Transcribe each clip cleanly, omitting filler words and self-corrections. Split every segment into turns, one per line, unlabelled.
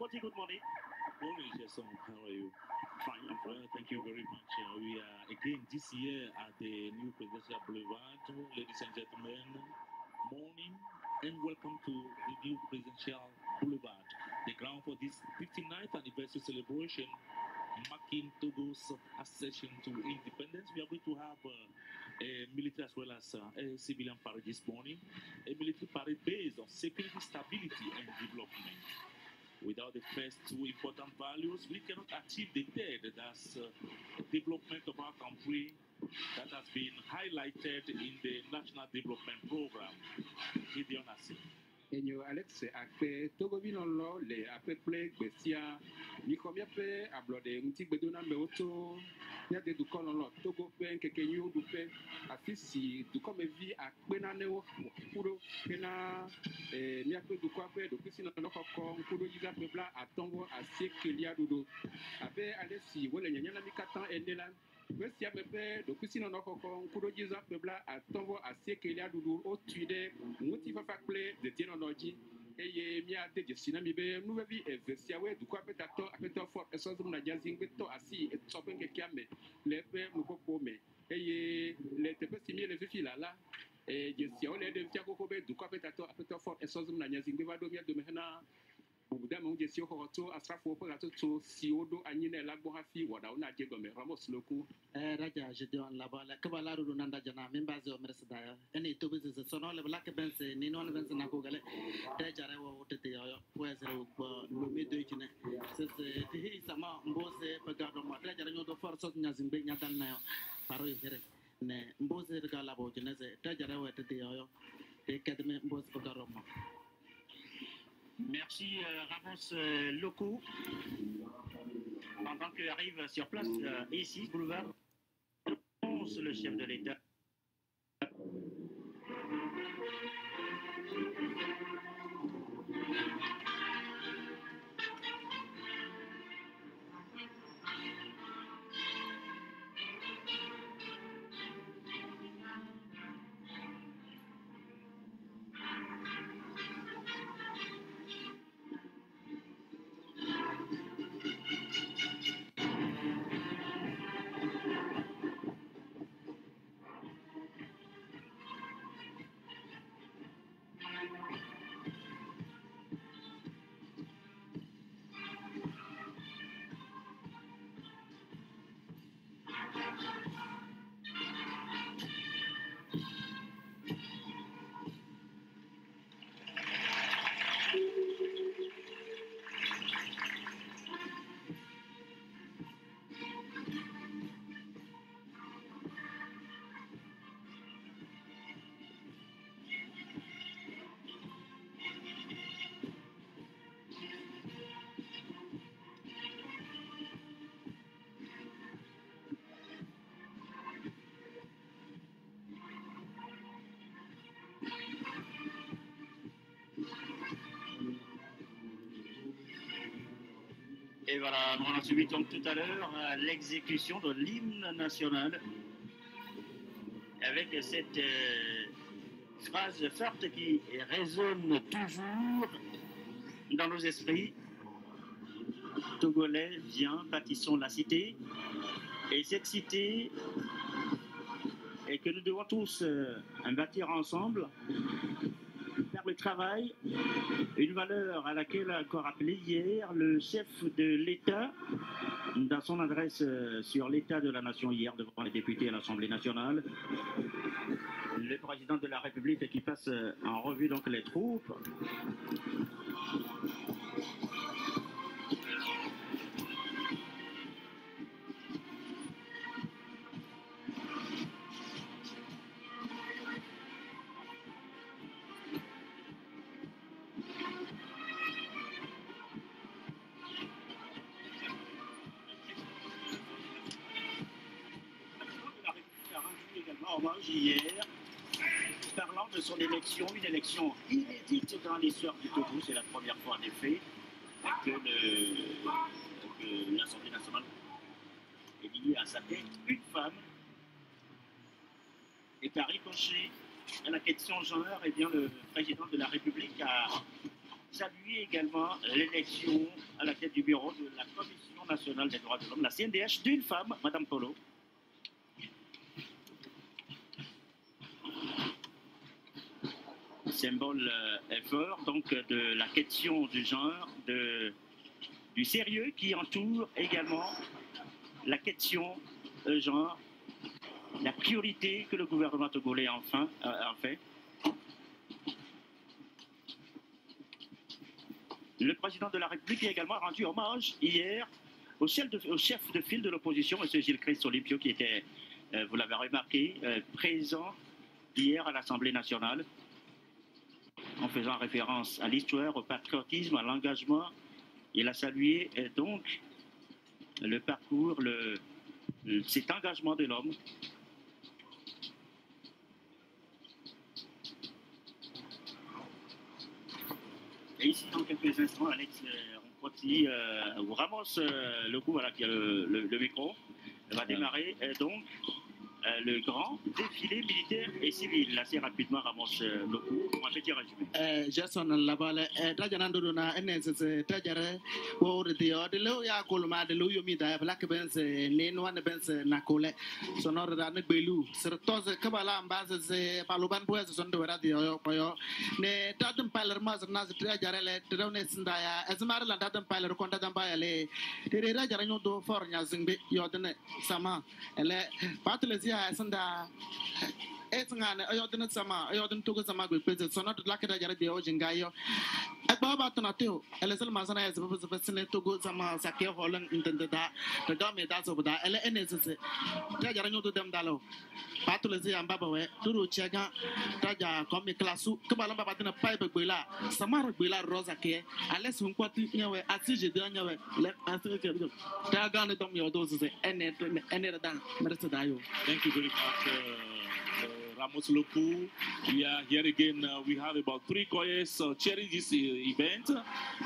Timothy, good morning.
Morning, Jason. How are you?
Fine, I'm fine.
Well, thank you very much. We are again this year at the new Presidential Boulevard. Ladies and gentlemen, morning and welcome to the new Presidential Boulevard, the ground for this 59th anniversary celebration marking Togo's accession to independence. We are going to have a military as well as a civilian parade this morning, a military parade based on security, stability, and development. Without the first two important values, we cannot achieve the third. That's development of our country that has been highlighted in the National Development Program. Gideon Assi.
Enyo Alex akpe togo bi lolo le apeple gbesia niko miape ablode nti gbedona meoto nya de duko lolo togo pe nkeke nyu du pe afisi duko mevi akpe na newo kudo pena miape duko ape do kisi na lokoko kudo yiga pebla atongo asie kelia dudo ape alesi wole nyanya na mikatan endela Wesia mepe do kusino no koko nkudo jiza pebla atombo asiekelia dudu o tuide muti fa fakple de tieno noji eye mia de jesina mi be nu bebi evesia we du kwa peto for esozum na jazing beto asi etsopen ke kiame lepe mukoko me eye le tepe simi le fifi la jesia o le de tia koko be du kwa peto for esozum na jazing be va do mia do mehna Buda mong jesio hoto asrafo po gato to siodo anyine lagbo hafi wada una jego me ramos loku
raja jedio la bala kabala ru nanda jana memba zo mersda eni to bize sono le black bense ni non bense na ko gale te jare wo tete yo wese bo no me do jine se hi sama mbose pagado mo te jare nyodo forso nya zimbe nya dan na yo paro yere ne mbose ga la bo jine se te jare wo tete yo te kadme mbose pagado mo.
Merci Ramos Loko. Pendant que arrive sur place ici, boulevard, le chef de l'État. Et voilà, on a suivi donc tout à l'heure l'exécution de l'hymne national avec cette phrase forte qui résonne toujours dans nos esprits. Togolais, viens, bâtissons la cité. Et cette cité est que nous devons tous bâtir ensemble, faire le travail, une valeur à laquelle a encore appelé hier le chef de l'État dans son adresse sur l'état de la nation hier devant les députés à l'Assemblée nationale. Le président de la République qui passe en revue donc les troupes. Hier, parlant de son élection, une élection inédite dans l'histoire du Togo. C'est la première fois en effet que l'Assemblée nationale est liée à sa tête une femme. Et par ricochet à la question genre, eh bien, le président de la République a saluer également l'élection à la tête du bureau de la Commission nationale des droits de l'homme, la CNDH, d'une femme, Madame Polo. Symbole fort donc de la question du genre, du sérieux qui entoure également la question genre, la priorité que le gouvernement togolais en fait. Le président de la République a également rendu hommage hier au chef de file de l'opposition, M. Gilles-Christ Olympio, qui était, vous l'avez remarqué, présent hier à l'Assemblée nationale, en faisant référence à l'histoire, au patriotisme, à l'engagement. Il a salué donc le parcours, cet engagement de l'homme. Et ici, dans quelques instants, Alex, on continue, on ramasse le coup, voilà, qui a le micro. Va démarrer donc le grand défilé militaire et civil. Assez rapidement, ramasse le coup pour un petit résumé.
Jason Labale, Trajanandona, NSS, Trajare, Wodio, de Loya Colma, de Luyumida, Black Benz, Nene Benz, Nakole, Sonora Belu, Sertos, Kabala, Ambassadors, Paluban Boys, on the radio, Ne Tatum Palermas, Nas Trajare, Trones Daya, as Marla Tatum Paler, Contatam Baile, Rajarano do Fornas, Yodene, Sama, Ele, Patlesia, Sanda. Etngane ayodin sama ayodin tugo sama be pese so not lakada jare de ojin gayo agba to na teo elesel masana ya zebe zebe tugo sama sake holen intendeda to do me da so da ele enesese ta jare nyodo dem dalo patule zi amba bawe turu chega ta ja komi klasu to bala baba tena pipe gbela samara gbela rosa ke ales un kwati nyawe asije de nyawe le asije ta gane dom yodo se ene dan merse dayo.
Thank you very much. Ramos Lopu. We are here again. We have about 3 choirs chairing this event.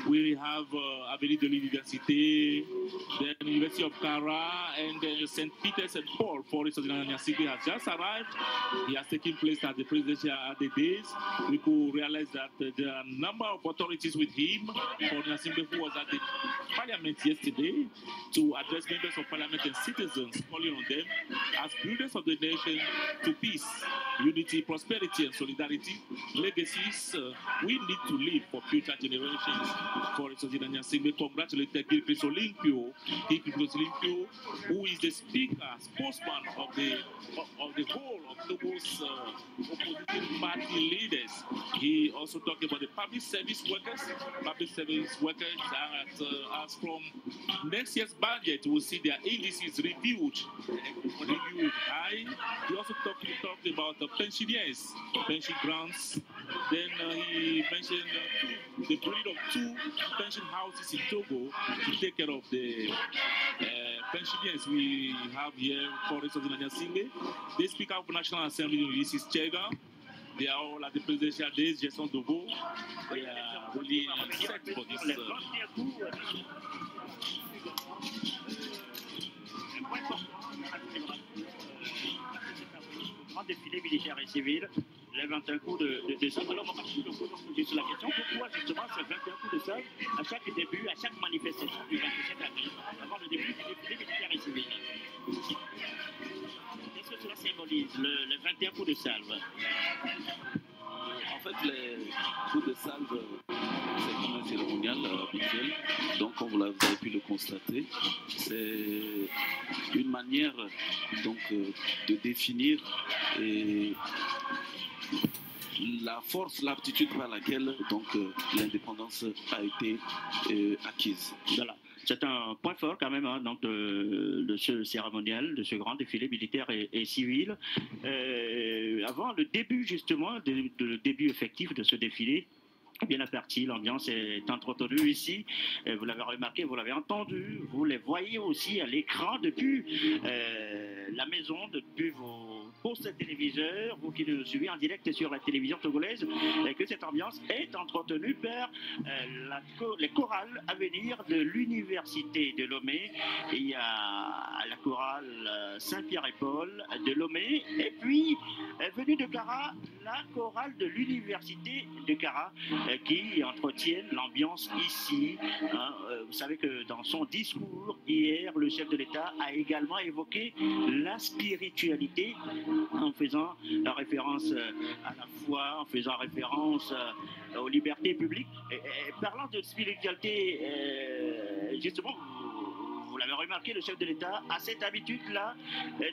We have Avenue de l'Université, the University of Kara, and St. Peter St. Paul. Forest of Nyasingbe has just arrived. He has taken place at the presidential at the days. We could realize that there are a number of authorities with him. For Nyasingbe, who was at the parliament yesterday to address members of parliament and citizens, calling on them as builders of the nation to peace, unity, prosperity, and solidarity, legacies we need to leave for future generations. For President Nyasingbe, congratulated Gilchrist Olympio, who is the speaker, spokesman of the whole of Togo's opposition party leaders. He also talked about the public service workers. Public service workers as from next year's budget, will see their indices reviewed high. He also talked about the pensioners, pension grants. Then he mentioned the breed of 2 pension houses in Togo to take care of the pensioners we have here for the Nyasingbe. The Speaker of the National Assembly, Ulysses Chega. They are all at the presidential days, Jason Dovo. They are really set for this.
Grand défilé militaire et civil, les 21 coups de salve. Alors, on va partir sur la question pourquoi justement ces 21 coups de salve à chaque début, à chaque manifestation du 27 avril, avant le début du défilé militaire et civil. Qu'est-ce que cela symbolise, les 21 coups de salve?
En fait, les coups de salve, c'est comme un cérémonial habituel. Donc, comme vous avez pu le constater, c'est une manière donc, de définir la force, l'aptitude par laquelle donc l'indépendance a été acquise.
Voilà. C'est un point fort quand même donc, de ce cérémonial, de ce grand défilé militaire et civil. Avant le début justement, le début effectif de ce défilé, bien aperçu, l'ambiance est entretenue ici. Vous l'avez remarqué, vous l'avez entendu, vous les voyez aussi à l'écran depuis la maison, depuis vos postes téléviseurs, vous qui nous suivez en direct sur la télévision togolaise, et que cette ambiance est entretenue par les chorales à venir de l'université de Lomé. Il y a la chorale Saint-Pierre et Paul de Lomé, et puis venue de Kara, la chorale de l'université de Kara qui entretiennent l'ambiance ici. Hein. Vous savez que dans son discours hier, le chef de l'État a également évoqué la spiritualité en faisant la référence à la foi, en faisant référence aux libertés publiques. Et parlant de spiritualité, justement, vous l'avez remarqué, le chef de l'État a cette habitude-là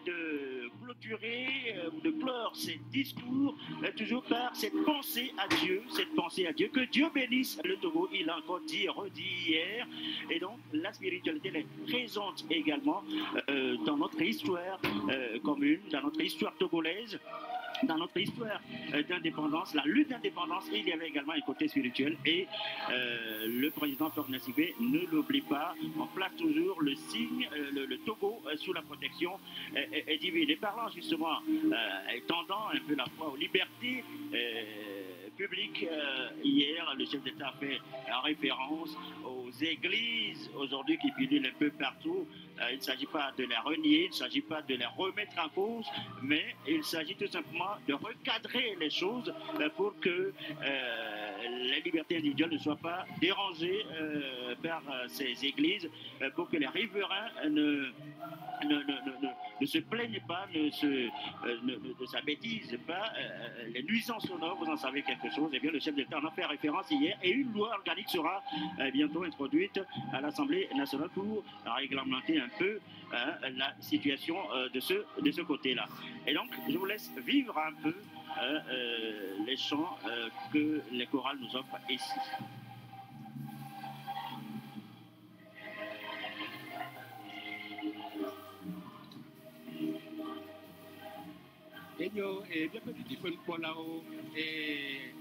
de clôturer, de clore ses discours toujours par cette pensée à Dieu, que Dieu bénisse le Togo. Il a encore dit et redit hier. Et donc, la spiritualité elle est présente également dans notre histoire commune, dans notre histoire togolaise. Dans notre histoire d'indépendance, la lutte d'indépendance, il y avait également un côté spirituel et le président Faure Gnassingbé ne l'oublie pas. On place toujours le signe, le Togo sous la protection divine. Et parlant justement, tendant un peu la foi aux libertés publiques, hier, le chef d'État a fait référence aux églises aujourd'hui qui pullulent un peu partout. Il ne s'agit pas de les renier, il ne s'agit pas de les remettre en cause, mais il s'agit tout simplement de recadrer les choses pour que les libertés individuelles ne soient pas dérangées par ces églises, pour que les riverains ne se plaignent pas, ne s'abêtisent pas. Les nuisances sonores, vous en savez quelque chose. Eh bien, le chef d'État en a fait référence hier et une loi organique sera bientôt introduite à l'Assemblée nationale pour réglementer un peu la situation de ce côté-là. Et donc, je vous laisse vivre un peu les chants que les chorales nous offrent ici.
Enyo bien petit différent pour là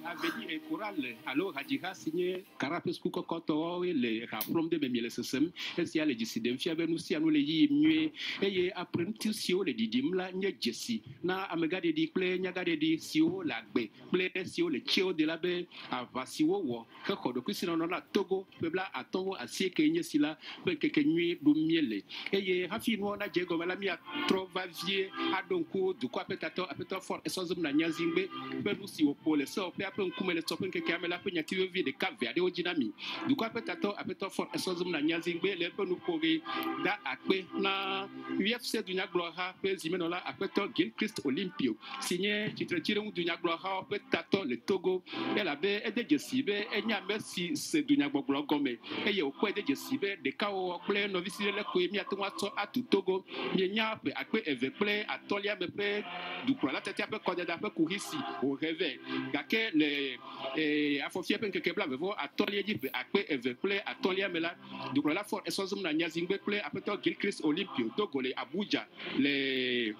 avait dit choral alors Hadjira signé Carapescu Kokoto le rappelom de Bemile Sesem et si ale dissidem fiabe nous si anu le yi mieux et après tout sio le didim la nya Jesse na amegade di ple nya gade di sio la gbe ple sio le chio de la be avasiwo wo ka kodo kusino no la Togo pebla atongo asie kenye sila pe keke nuit du miele et hafi no na jego la mi a trovavier adonko du quoi peut-être apeta fort et sans na nyazingbe pe nous si au le so pe apun kumele so pe keke amela pe nyati vie de Cap Verde o dinami du quoi peut-être apeta fort et sans na nyazingbe le pe nous porer da akpe na UFC du nyagloha pe zimeno la apeta Gilchrist Olympio signé titre tiré du nyagloha pe tato le Togo et la be et de jesibe et nya merci c'est du nyagboglo gome et ye okwe de jesibe de kawo ple novice le ko mi atwa so atu Togo mi nya pe akpe eve ple atolia me pe du quoi la tete pe kodeda pe kuhisi au réveil gake le afofie pe keke bla vevo atolia ji pe akpe eve ple atolia me la du quoi la fort esozum na nyazingbe ple apeto Gilchrist Olympio Togo le Abuja le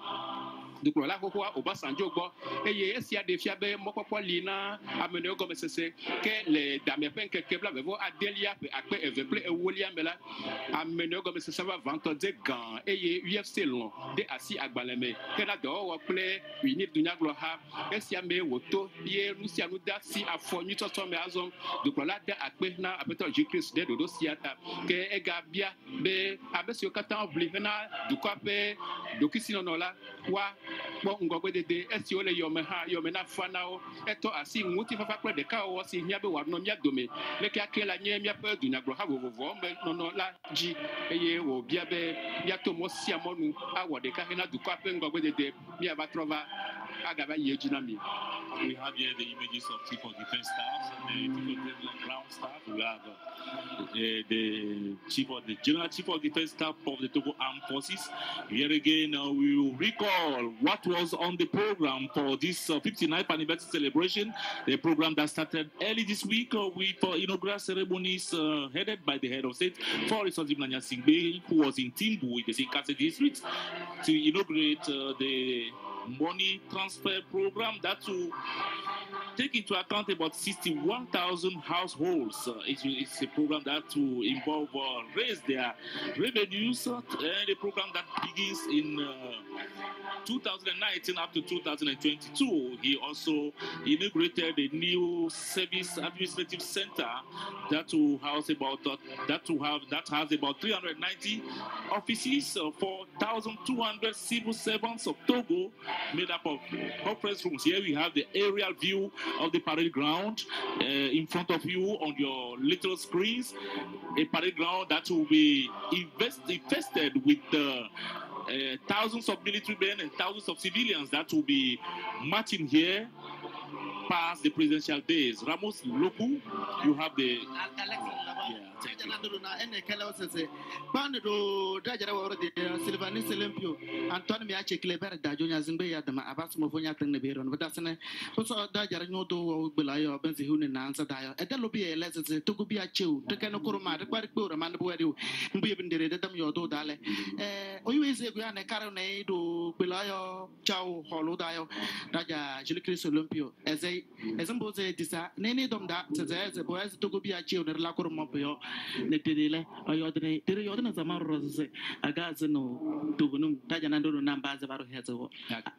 donc là pourquoi au Basanjo go et esi a defia be mokopo lina amene go mesese que les dames pen que kebla vevo adelia pe akpe eveple e wolia mela amene go mesese va vente de gants et UFC long de asi agbaleme que la do wo ple unir dunya gloha esi a me woto ye nusia nu da si afonu to me azon donc là de akpe na abeto Jésus de dodo siata que ega bia be abesio kata obli na du quoi pe dokisino no la wa bon ngogwe de esi ole yome na fanao eto asi nguti fafa kwa de ka o si nya be wa no mia dome le ka kela nye mia pe dunya gro ha vovovo me no la ji eye wo bia be ya to mo si amonu awo de ka na du kwa pe ngogwe de mia ba trova agaba ye jina mi.
We have here the images of Chief of Defense Staff, the Chief of Ground Staff. We have the General Chief of Defense Staff of the Togo Armed Forces. Here again, we will recall what was on the program for this 59th anniversary celebration, the program that started early this week with inaugural ceremonies headed by the head of state, Faure Gnassingbé, who was in Timbu in the Sinkase district to inaugurate the money transfer program that will take into account about 61,000 households. It's a program that will involve raise their revenues, and a program that begins in 2019 up to 2022, he also inaugurated a new service administrative center that has about 390 offices, 4,200 civil servants of Togo, made up of conference rooms. Here we have the aerial view of the parade ground in front of you on your little screens. A parade ground that will be infested with thousands of military men and thousands of civilians that will be marching here past the presidential days. Ramos Lopu, you have the...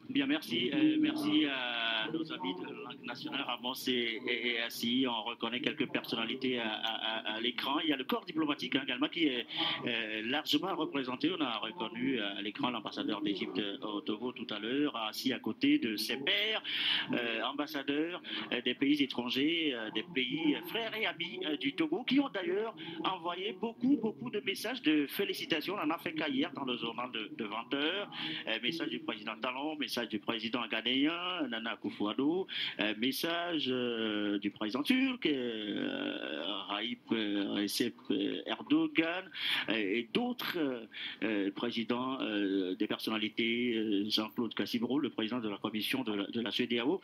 Bien, merci. Merci à nos amis de langue nationale. Ramos est assis. On reconnaît quelques personnalités à l'écran. Il y a le corps diplomatique également qui est largement représenté. On a reconnu à l'écran l'ambassadeur d'Égypte au Togo tout à l'heure, assis à côté de ses pairs, ambassadeurs des pays étrangers, des pays frères et amis du Togo, qui ont d'ailleurs envoyé beaucoup de messages de félicitations. On en a fait qu'à hier dans le journal de 20h. Message du président Talon, message du président ghanéen, Nana Akufo-Addo, message du président turc, Recep Erdogan, et d'autres présidents, des personnalités, Jean-Claude Cassibro, le président de la commission de la CEDEAO,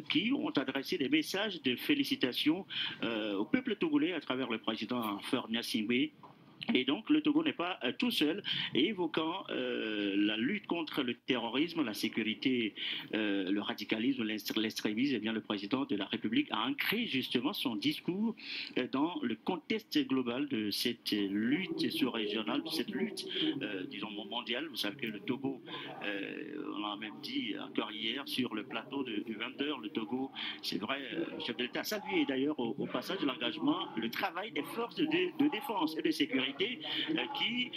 qui ont adressé des messages de félicitations au peuple togolais à travers le président Faure Gnassingbé. Et donc, le Togo n'est pas tout seul. Et évoquant la lutte contre le terrorisme, la sécurité, le radicalisme, l'extrémisme, eh bien, le président de la République a ancré justement son discours dans le contexte global de cette lutte sous-régionale, de cette lutte, disons, mondiale. Vous savez que le Togo, on l'a même dit encore hier sur le plateau de 20h, le Togo, c'est vrai, le chef de l'État a salué d'ailleurs au passage l'engagement, le travail des forces de défense et de sécurité qui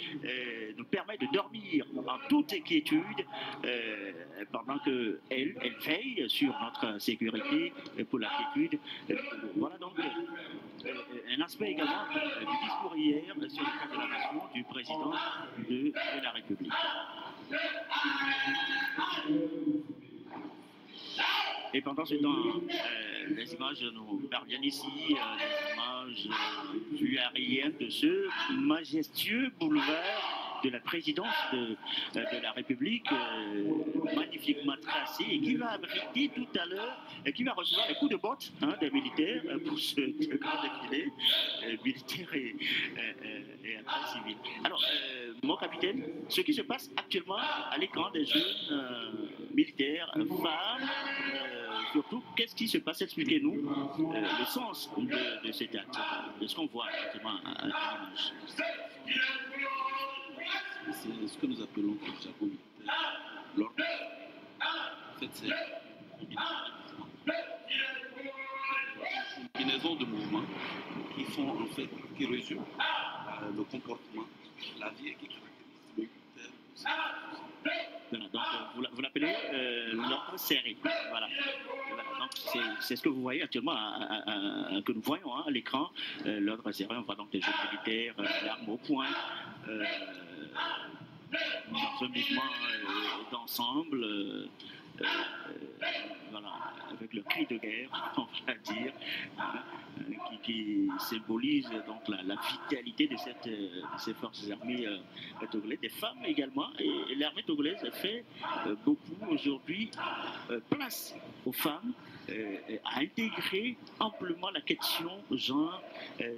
nous permet de dormir en toute quiétude pendant qu'elle veille sur notre sécurité pour la quiétude. Voilà donc un aspect également du discours hier sur l'état de la nation du président de la République. Et pendant ce temps, les images nous parviennent ici, des images vues aériennes de ce majestueux boulevard de la présidence de la République, magnifiquement tracé, et qui va abriter tout à l'heure, et qui va recevoir les coups de botte des militaires pour ce grand défilé militaire et après civil. Alors, mon capitaine, ce qui se passe actuellement à l'écran des jeunes militaires, femmes, surtout, qu'est-ce qui se passe? Expliquez-nous le sens de cet acte, de ce qu'on voit actuellement à l'image.
C'est ce que nous appelons le jargon militaire l'ordre. En fait, c'est une combinaison de mouvements qui font, en fait, qui résument le comportement, la vie qui caractérise le militaire.
Voilà, donc vous l'appelez l'ordre serré. Voilà. Donc c'est ce que vous voyez actuellement, que nous voyons à l'écran, l'ordre serré. On voit donc des jeunes militaires, l'arme au poing, dans un mouvement d'ensemble. Voilà, avec le cri de guerre, on va dire, qui symbolise donc la vitalité de ces forces armées togolaises, des femmes également, et l'armée togolaise fait beaucoup aujourd'hui place aux femmes, à intégrer amplement la question genre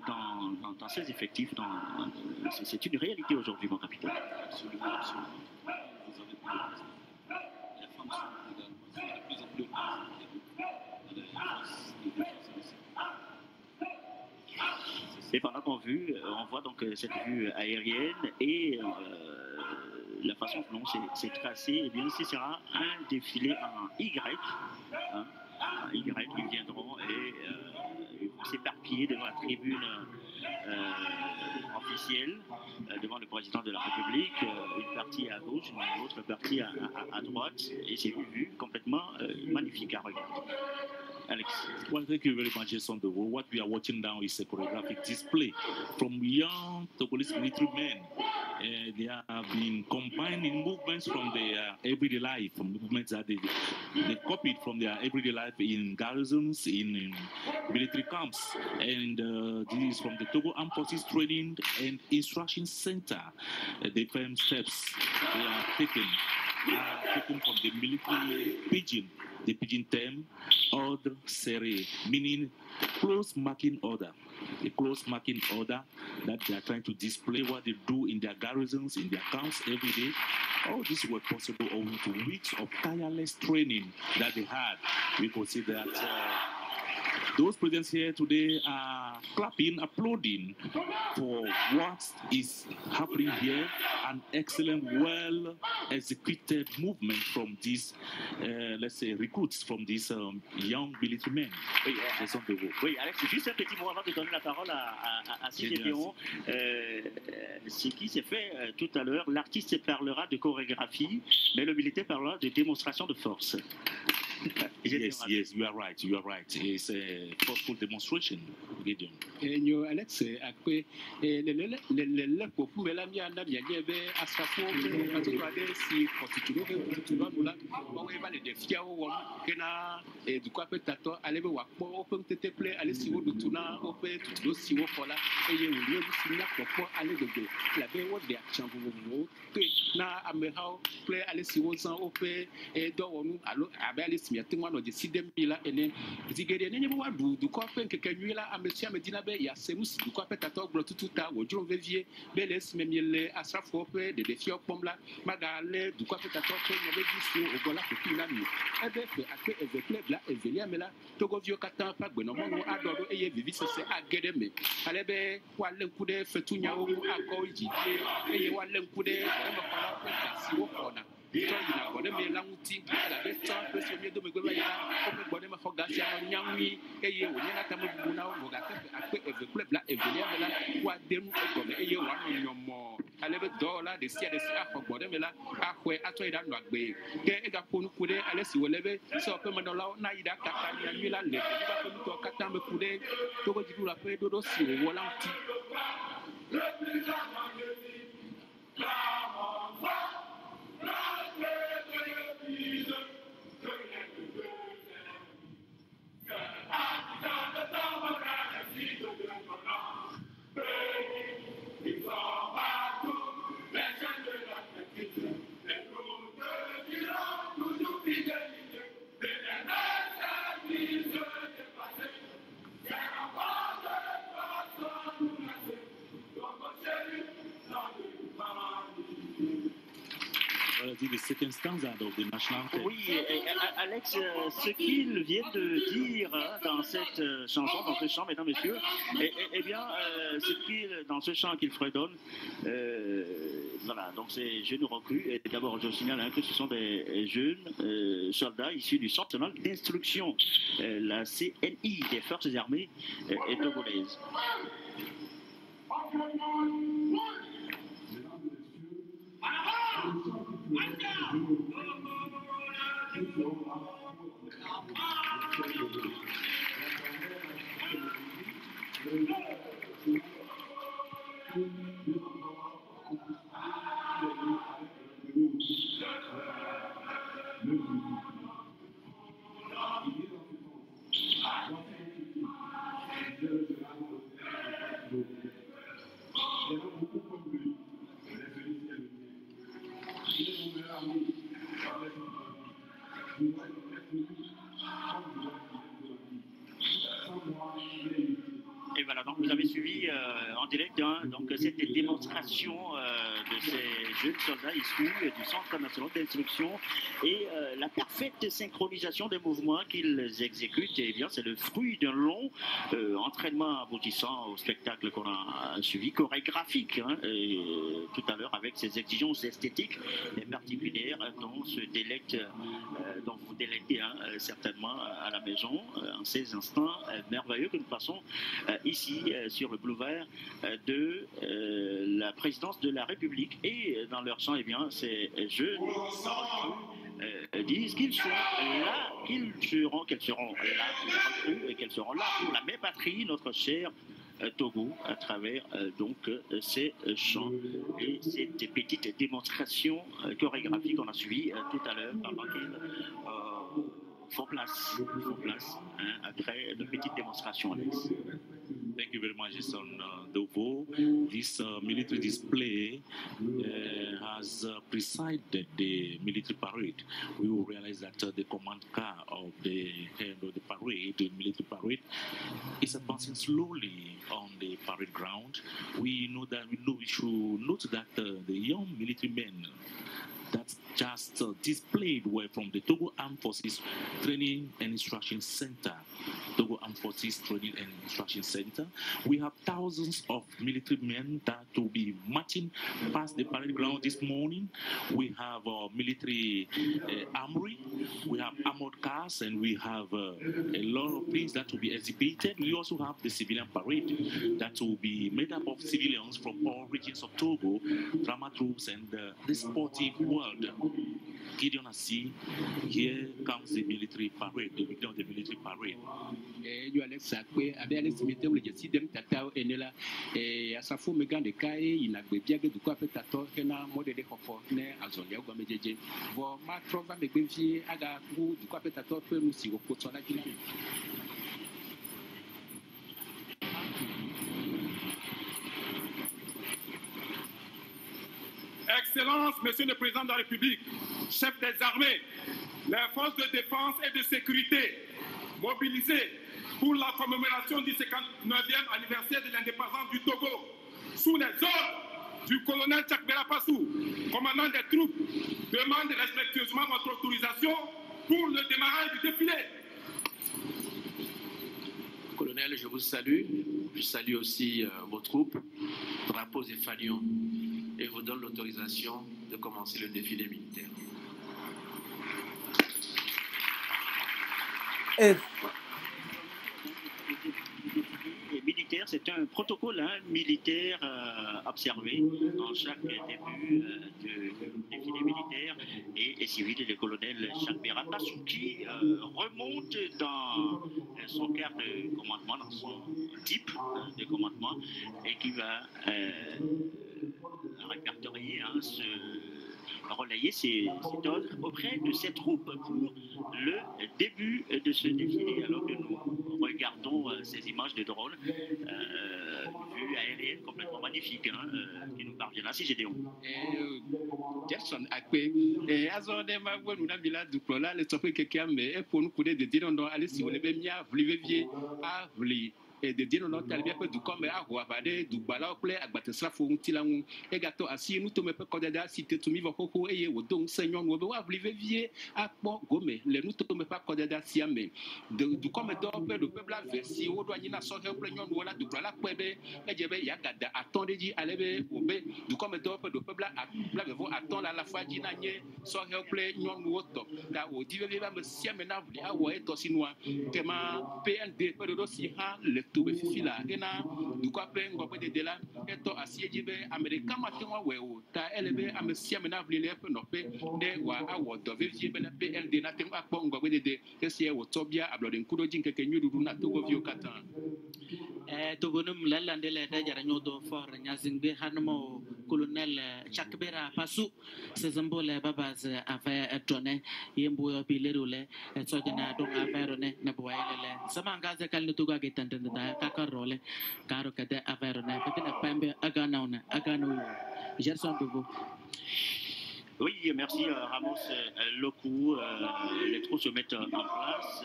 dans ses effectifs. C'est une réalité aujourd'hui, mon capitaine.
Absolument, absolument. Vous avez dit, les femmes sont de plus en plus représentées dans les forces de défense et de sécurité.
Et pendant qu'on voit donc cette vue aérienne et la façon dont c'est tracé, eh bien, ce sera un défilé en Y. Hein, en Y, ils viendront et ils vont s'éparpiller devant la tribune officielle, devant le président de la République, une partie à gauche, une autre partie à droite, et c'est vu complètement magnifique à regarder. Alex.
Well, thank you very much, Jason. What we are watching now is a choreographic display from young Togolese military men. They have been combining movements from their everyday life, from movements that they copied from their everyday life in garrisons, in military camps. And this is from the Togo Armed Forces Training and Instruction Center. The firm steps they are taken from the military pidgin. The pidgin term, ordre serré, meaning close marking order. A close marking order that they are trying to display what they do in their garrisons, in their camps every day. All this was possible owing to weeks of tireless training that they had. We could see that those present here today are clapping, applauding for what is happening here. An excellent, well-executed movement from these, let's say, recruits, from these young military men.
Oui, Alex, juste un petit mot avant de donner la parole à Sylvie Théon. Ce qui s'est fait tout à l'heure, l'artiste parlera de chorégraphie, mais le militaire parlera de démonstration de force.
Yes, you are right. It's a forceful demonstration, Gideon.
Enyo Alex akwe le popu mela mi anda mi ebe asafo ati kwa de si konstituno ke tuba mula o e ba le defia o kena du kwa petato alebe wa po o pe tete ple ale si wo dutuna o pe tudo si wo fola eye wo le si na popo ale dodo la be wo de action wo to na amehao ple ale si wo san o pe do wonu alo abe ale si miate mo no de si dem bila ene zigede ne nyebo wa du kwa pe keke nyila amesia medina be ya semus du kwa petato gro tututa wo juro vevie be le si memiele asrafo pe de defia opomla magale du kwa petato pe nyobe gisu ogola ko na mi ebe fe ake eveple bla evelia mela togo vio katan pa gbe no mo adodo eye vivi sese agede me alebe wale nkude fetunya o akọ iji eye wale nkude e mo kala pe kasi wo kona to ina gode me languti ala be to pe se mi do me gbe ya o pe gode me foga si amo nyanwi eye wo nyana ta mo bu na o ga te ake eveple bla evelia mela wa denu e gome eye wa no nyomo alebe dola de si afọ gode mela akwe ato ida no agbe ke e ga ponu kude ale si wolebe so pe mo no la na ida kata ni anwila le ba pe to kata me kude to go jidu la pe dodo si wo lanti
The second stanza of the national anthem.
Oui, Alex, ce qu'il vient de dire dans cette chanson, dans ce chant, mesdames, messieurs, eh bien, dans ce chant qu'il fredonne, voilà, donc c'est jeunes recrues. Et d'abord, je signale que ce sont des jeunes soldats issus du Centre national d'instruction, la CNI des Forces armées et togolaises. Et voilà, donc vous avez suivi en direct donc cette démonstration de ces jeunes soldats issus du Centre national d'instruction et la parfaite synchronisation des mouvements qu'ils exécutent. Et bien, c'est le fruit d'un long entraînement aboutissant au spectacle qu'on a suivi, chorégraphique, tout à l'heure avec ses exigences esthétiques et particulières dont dont vous délectez certainement à la maison en ces instants merveilleux que nous passons ici sur le boulevard de la présidence de la République. Et dans leur sang, eh bien, ces jeunes disent qu'ils sont là, qu'elles seront là, et qu'elles seront là pour la même patrie, notre cher Togo, à travers donc ces chants et cette petite démonstration chorégraphique qu'on a suivie tout à l'heure pendant qu'ils font place après de petites démonstrations, Alex.
Thank you very much, Jason Dovo. This military display has preceded the military parade. We will realize that the command car of the head of the parade, the military parade, is advancing slowly on the parade ground. We should note that the young military men that just displayed were from the Togo Armed Forces Training and Instruction Center. Togo Armed Forces Training and Instruction Center. We have thousands of military men that will be marching past the parade ground this morning. We have military armory, we have armored cars, and we have a lot of things that will be exhibited. We also have the civilian parade that will be made up of civilians from all regions of Togo, drama troops, and the sportive world. Gideon Assi, here comes the military parade, the beginning of the military parade.
You Alex Sakwe, Abe Alex Mete, le Jessi Dem Tatao Enela, Asafo Megan de Kai, Inagbebiag, du Coife Tato, Kena, Mode de Hofo, Ne, Azonia, Gomeje, Vo, Ma Trova Megbevi, Aga, du Coife Tato, Musi, Opotola.
Excellence, Monsieur le Président de la République, chef des armées, les forces de défense et de sécurité mobilisées pour la commémoration du 59e anniversaire de l'indépendance du Togo, sous les ordres du colonel Tchakbera Passou, commandant des troupes, demande respectueusement votre autorisation pour le démarrage du défilé.
Colonel, je vous salue. Je salue aussi vos troupes, drapeaux et fanions, et vous donne l'autorisation de commencer le défilé militaire.
Militaire, c'est un protocole militaire observé dans chaque début de défilé militaire et civil. Le colonel Tchakbera Passou qui remonte dans son quart de commandement, dans son type de commandement, et qui va répertorier relayer cet ordre auprès de ses troupes pour le début de ce défilé. Alors que nous regardons ces images de drone, vue aérienne complètement magnifique, qui nous parvient là, c'est Gédéon.
Jackson Akwe, Azode Magounou Nabila Duplola, le Topé Kekiam, et pour nous couler de dire non, allez si vous l'avez mis à vous leviez, à vous et de dire non, t'as bien peu du comme à Guavade, du Balaople, à Bateslafou, Tilang, et gâteau assis, nous tombe pas Kodada, si tu m'y vas beaucoup, et au don Seigneur, nous avons levier à Pont Gomé, les nous tombe pas Kodada Siamé, du comme d'or, le peuple a versé, au douanier n'a sorti un plaignant, voilà, du Blala Quebe, et j'avais Yagada, attendez, dit, allez, au B, du comme d'or, le peuple a attendre à la fois Dinanier, sorti un plaignant, ou autre, là, au divé, me siamé, à ouais, tossinois, comment PND, peu de dossier, le tout fila ena du ko pe ngop de la eto asieji be america matenwa wewo ta elebe amesia mena vlile pe no pe de wa awo do vivie be na PLD na tem akpo ngop de esie wo tobia ablode nkudo jin keke nyudu na togo vio katan
togonum lalande le da jara nyodo for nyazingbe hanmo colonel Tchakbera Passou sezambo le babaz ava etone yembo yo pilerule sojana do averone na boyele sama ngaze kal nutuga getantende da kakarole karo kade averone petina pembe aganauna aganu Gerson Dogo.
Oui, merci Ramos Lokou. Les troupes se mettent en place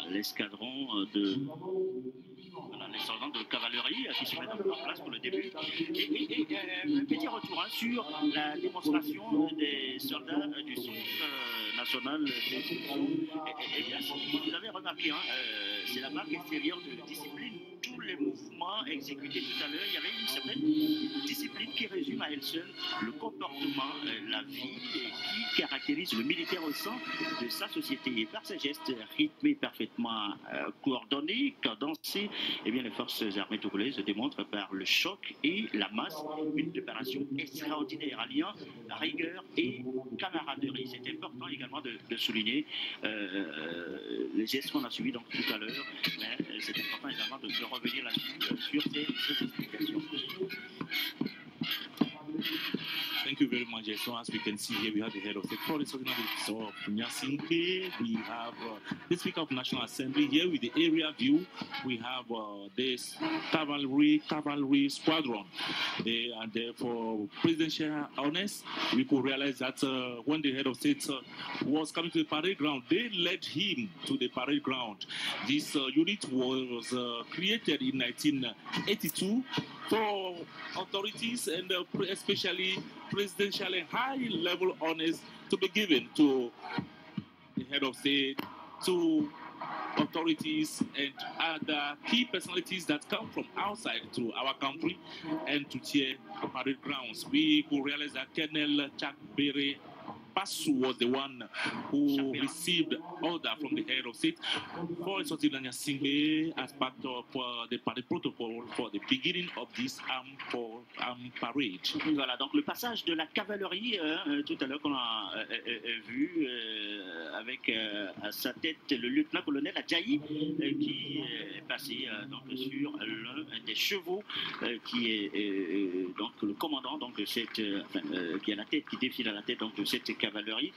avec l'escadron de... Voilà, l'escadron de cavalerie qui se met en place pour le début. Et un petit retour sur la démonstration des soldats du Centre national et bien, vous avez remarqué, c'est la marque extérieure de discipline. Tous les mouvements exécutés tout à l'heure, il y avait une certaine discipline qui résume à elle seule le comportement, la vie qui caractérise le militaire au sein de sa société. Et par ces gestes rythmés, parfaitement coordonnés, cadencés, eh bien, les forces armées togolaises démontrent par le choc et la masse une préparation extraordinaire, alliant rigueur et camaraderie. C'est important également de souligner les gestes qu'on a suivis donc tout à l'heure, mais c'est important également de revenir là-dessus sur ces explications.
Thank you very much. So as we can see here, we have the head of state for the Sultan of Nyasinke. We have the Speaker of National Assembly here with the area view. We have this cavalry squadron. And for presidential honors, we could realize that when the head of state was coming to the parade ground, they led him to the parade ground. This unit was created in 1982 for authorities and especially presidential and high-level honors to be given to the head of state, to authorities and other key personalities that come from outside to our country and to cheer parade grounds. We could realize that Colonel Chakbere Pasu was the one who received order from the head of state for Sotilania Singhe as part of the parade protocol for the beginning of this armed parade.
Voilà, donc le passage de la cavalerie tout à l'heure qu'on a vu avec à sa tête le lieutenant-colonel Adjaï qui est passé donc sur l'un des chevaux qui est donc le commandant donc de cette qui a la tête qui défile à la tête donc de cette cavalerie.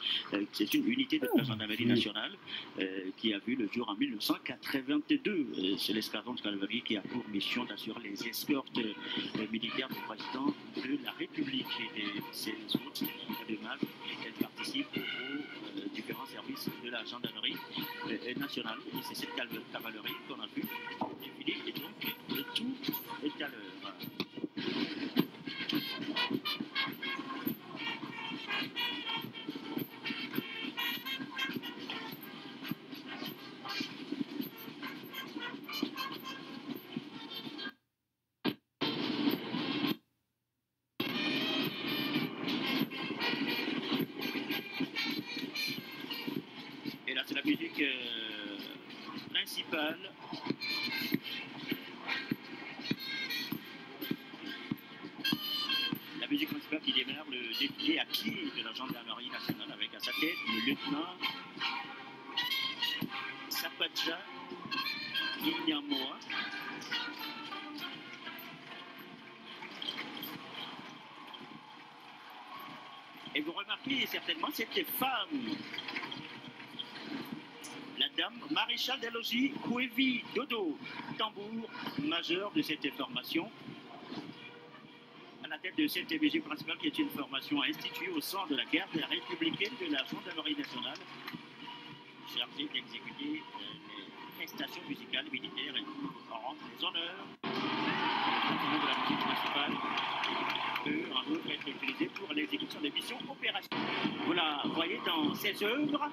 C'est une unité de la gendarmerie nationale qui a vu le jour en 1982. C'est l'escadron de cavalerie qui a pour mission d'assurer les escortes militaires du président de la République et ses autres démarches. Elle participe aux différents services de la gendarmerie nationale. Et c'est cette cavalerie qu'on a vu défiler et donc le tout est à l'heure. C'est la musique principale. La musique principale qui démarre le défilé à pied de la gendarmerie nationale avec à sa tête le lieutenant Sapacha Kinyamoa. Et vous remarquez certainement cette femme, la dame Maréchal Delogie Kouevi Dodo, tambour majeur de cette formation, à la tête de cette musique principale qui est une formation instituée au sein de la garde républicaine de la gendarmerie nationale, chargée d'exécuter les prestations musicales militaires et en rendre les honneurs. Le de la musique principale peut en outre être utilisé pour l'exécution des missions opérationnelles. Vous la voyez dans ses œuvres,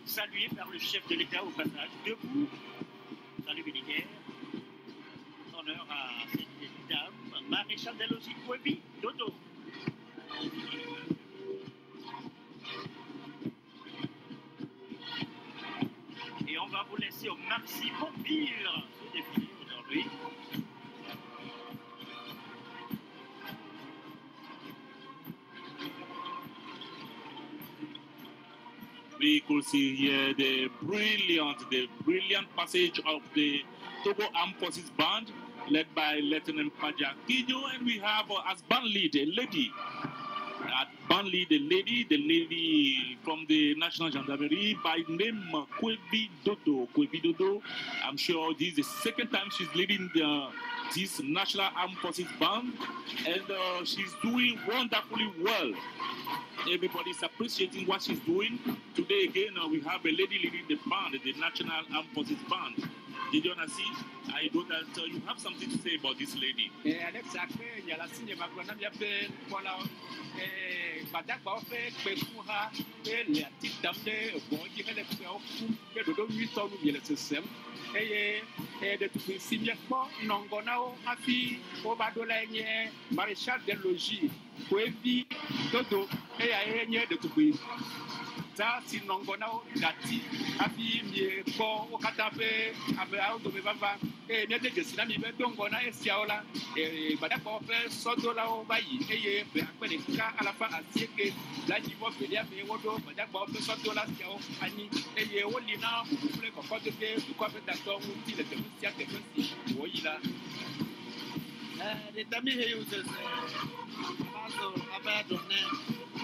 salué par le chef de l'État au passage, debout, salut militaire, honneur à cette dame, Maréchal Delogie Kouevi Dodo. Et on va vous laisser au Maxi Pompire ce défilé aujourd'hui.
We could see here the brilliant passage of the Togo Armed Forces Band, led by Lieutenant Paja Kinyo, and we have as band lead a lady at Burnley, the lady from the National Gendarmerie by name Kwebi Dodo. Kwebi Dodo, I'm sure this is the second time she's leading this National Armed Forces Band, and she's doing wonderfully well. Everybody's appreciating what she's doing. Today again, we have a lady leading the band, the National Armed Forces Band. Did you want to see? I know that you have something to say about this lady.
Ça, si nongona dati afi mi ko o katape abe auto me baba e mi de gesina mi be dongona e siaola e bada ko fe sodola o bayi e ye be akpere ka alafa asieke la ji mo fe dia me wodo bada ko fe sodola siao ani e ye o lina bu fle ko ko de ko fe da to mu ti le te mu sia te si o yila
de tami he uses maso abado ne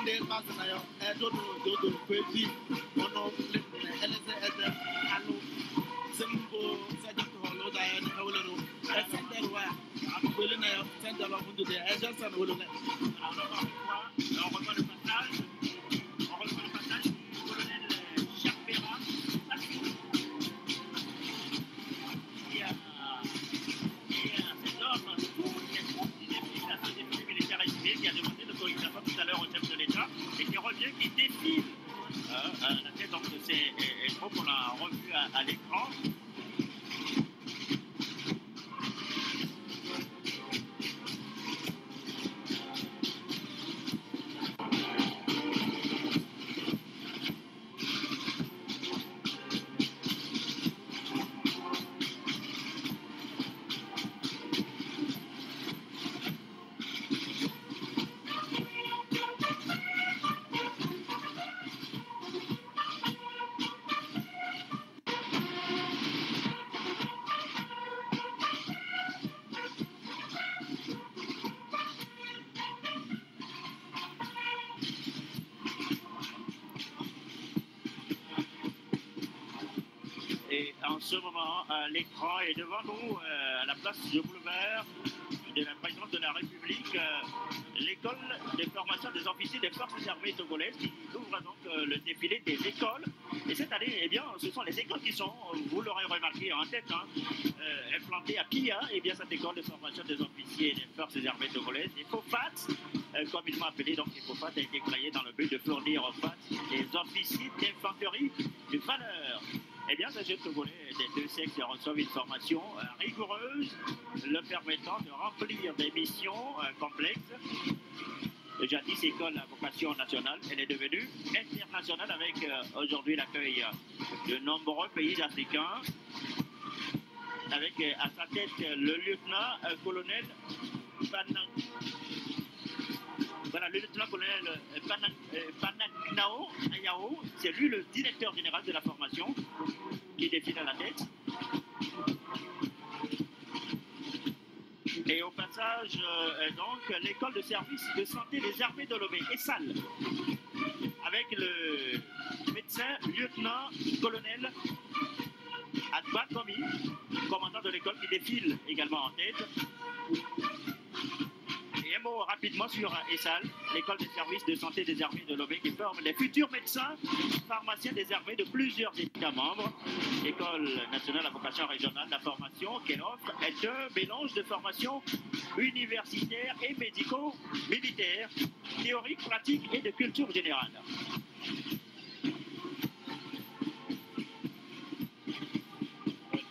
de maso na yo do kwebi ono eleze ede alu sembo saje to holo da ya ni hawlo e center wa abule na yo center wa mundu de e just an holo na alors on revoit le passage colonel Chapera qui a demandé l'autorisation tout à l'heure au chef de l'État et qui revient, qui défile la tête. Donc c'est un mot qu'on a revu à l'écran. Et en ce moment, l'écran est devant nous, à la place du boulevard de la présidence de la République, l'école de formation des officiers des forces armées togolaises qui ouvre donc le défilé des écoles. Et cette année, eh bien, ce sont les écoles qui sont, vous l'aurez remarqué en tête, implantées à Pia. Et bien, cette école de formation des officiers des forces armées togolaises, les FOFAT, comme ils l'ont appelé, donc les FOFAT a été créé dans le but de fournir aux FAT des officiers d'infanterie de valeur. Eh bien, ces jeunes Togolais des deux sexes reçoivent une formation rigoureuse, leur permettant de remplir des missions complexes. Jadis école à vocation nationale, elle est devenue internationale avec aujourd'hui l'accueil de nombreux pays africains, avec à sa tête le lieutenant-colonel Voilà, le lieutenant-colonel Panagnao Ayao, c'est lui le directeur général de la formation qui défile à la tête. Et au passage, donc, l'école de service de santé des armées de Lomé et Salle, avec le médecin lieutenant-colonel Adba Komi, commandant de l'école qui défile également en tête. Et un mot rapidement sur ESAL, l'école de services de santé des armées de Lomé qui forme les futurs médecins pharmaciens des armées de plusieurs États membres. L'école nationale à vocation régionale, la formation qu'elle offre est un mélange de formation universitaire et médico-militaire, théorique, pratique et de culture générale.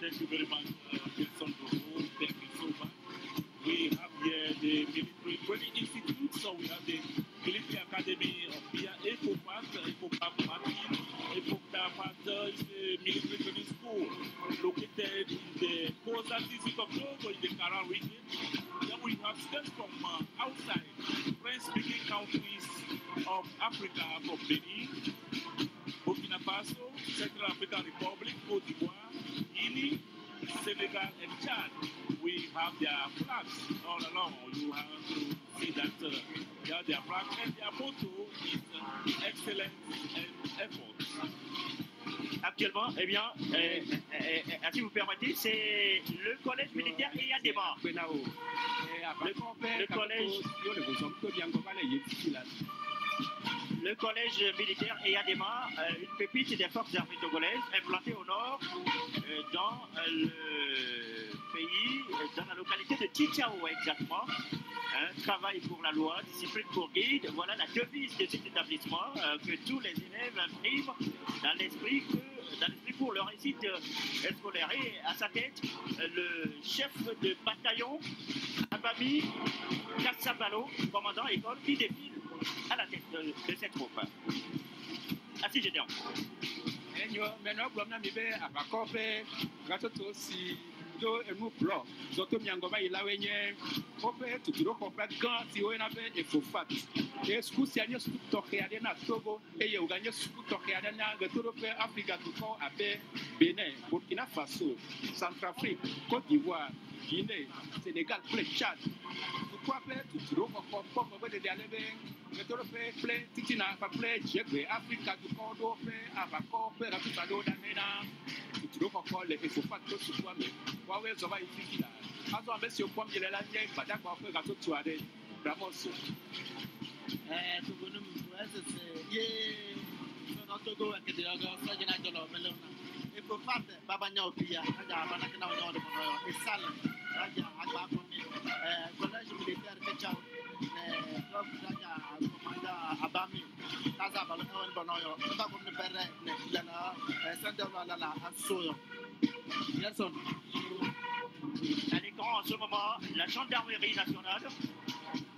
Thank you very much, Wilson Dogo. Thank you so much. We have here the military training institute, so we have the military academy of Pia, EFOPAT Martin. EFOPAT is the military training school located in the coastal district of Togo in the Kara region. Then we have students from outside French-speaking countries of Africa, from Benin, Burkina Faso, Central African Republic, Côte d'Ivoire, Guinea, Senegal, and Chad. We have their flags all along. You have to see that they have their flags. and their motto is excellence and effort.
Actuellement, eh bien, si vous permettez, c'est le collège militaire Eyadema. Le collège militaire Eyadema, une pépite des forces armées togolaises, implantée au nord, dans le pays, dans la localité de Tchitchao exactement. Travail pour la loi, discipline pour guide, voilà la devise de cet établissement que tous les élèves impriment dans l'esprit pour leur réussite scolaire. Et à sa tête, le chef de bataillon, Abami Kassabalo, commandant école, qui défile à la tête de cette troupe. Assis, Gédéon.
do enu blɔ zɔto miangɔba yi la woe nye woƒe tutuɖoxɔ ƒe gã si woyɔna be Efofat. Ye suku sia nye suku tɔxɛ aɖe na Togo eye wòganye suku tɔxɛ aɖe na ɣetoɖoƒe Afrika dukɔwo abe Benin, Burkina Faso, Centrafrique, Côte d'Ivoire, Guinée, Sénégal kple Tchad. Dukɔa ƒe tutuɖoxɔxɔ kpɔ megbe dede ale be ɣetoɖoƒe kple titina kpakple dziegbe Afrika dukɔwo ɖo ƒe aʋakɔwo ƒe rapita ɖewo ɖane na tutuɖoxɔxɔ le Efofat to sukua me. Wawe zɔba yi fifi la. Azɔ ame siwo kpɔm yele la nye gbadagbawo ƒe gatoto aɖe. Ramos.
Togo no mu ɛsɛsɛ ye sɔnɔ Togo ɛkɛtɛ ɔgɔ sɔgyina jɔlɔ mɛlɛw na. Efofat babanya opia aja abanake na ɔnyɛ ɔde mɔnɔ yɔ esal aja agba kɔmi collège militaire kɛtsaw club aja commanda Abami kaza balo ɛwɔn bɔnɔ yɔ ɔba kɔmi pɛrɛ ne yɛlɛ sɛndɛwɔ la aso yɔ. Nelson.
À l'écran en ce moment, la gendarmerie nationale,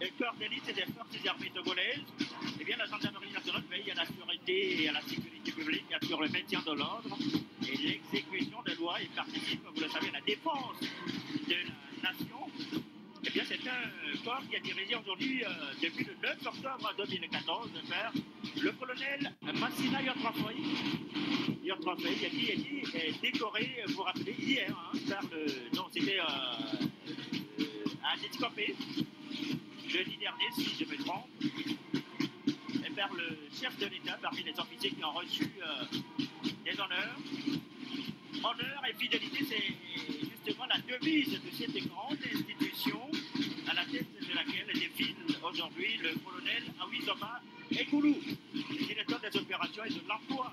le corps d'élite des forces armées togolaises. Eh bien, la gendarmerie nationale veille à la sûreté et à la sécurité publique, assure le maintien de l'ordre et l'exécution des lois et participe, vous le savez, à la défense de la nation. Eh bien, c'est un corps qui a dirigé aujourd'hui, depuis le 9 octobre 2014, vers le colonel Massina Yotrafoy, qui est décoré, vous vous rappelez, hier, par le... Non, c'était à Netkopé, jeudi dernier, si je me trompe, et par le chef de l'État, parmi les officiers qui ont reçu des honneurs. Honneur et fidélité, c'est justement la devise de cette grande institution à la tête de laquelle défile aujourd'hui le colonel Awizoma Ekoulou, directeur des opérations et de l'emploi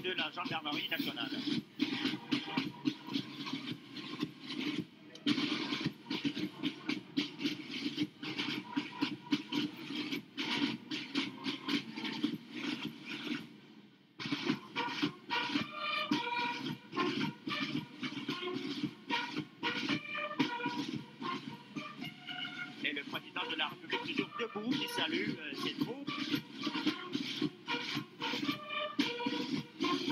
de la gendarmerie nationale. Et le président de la République toujours debout qui salue ses troupes.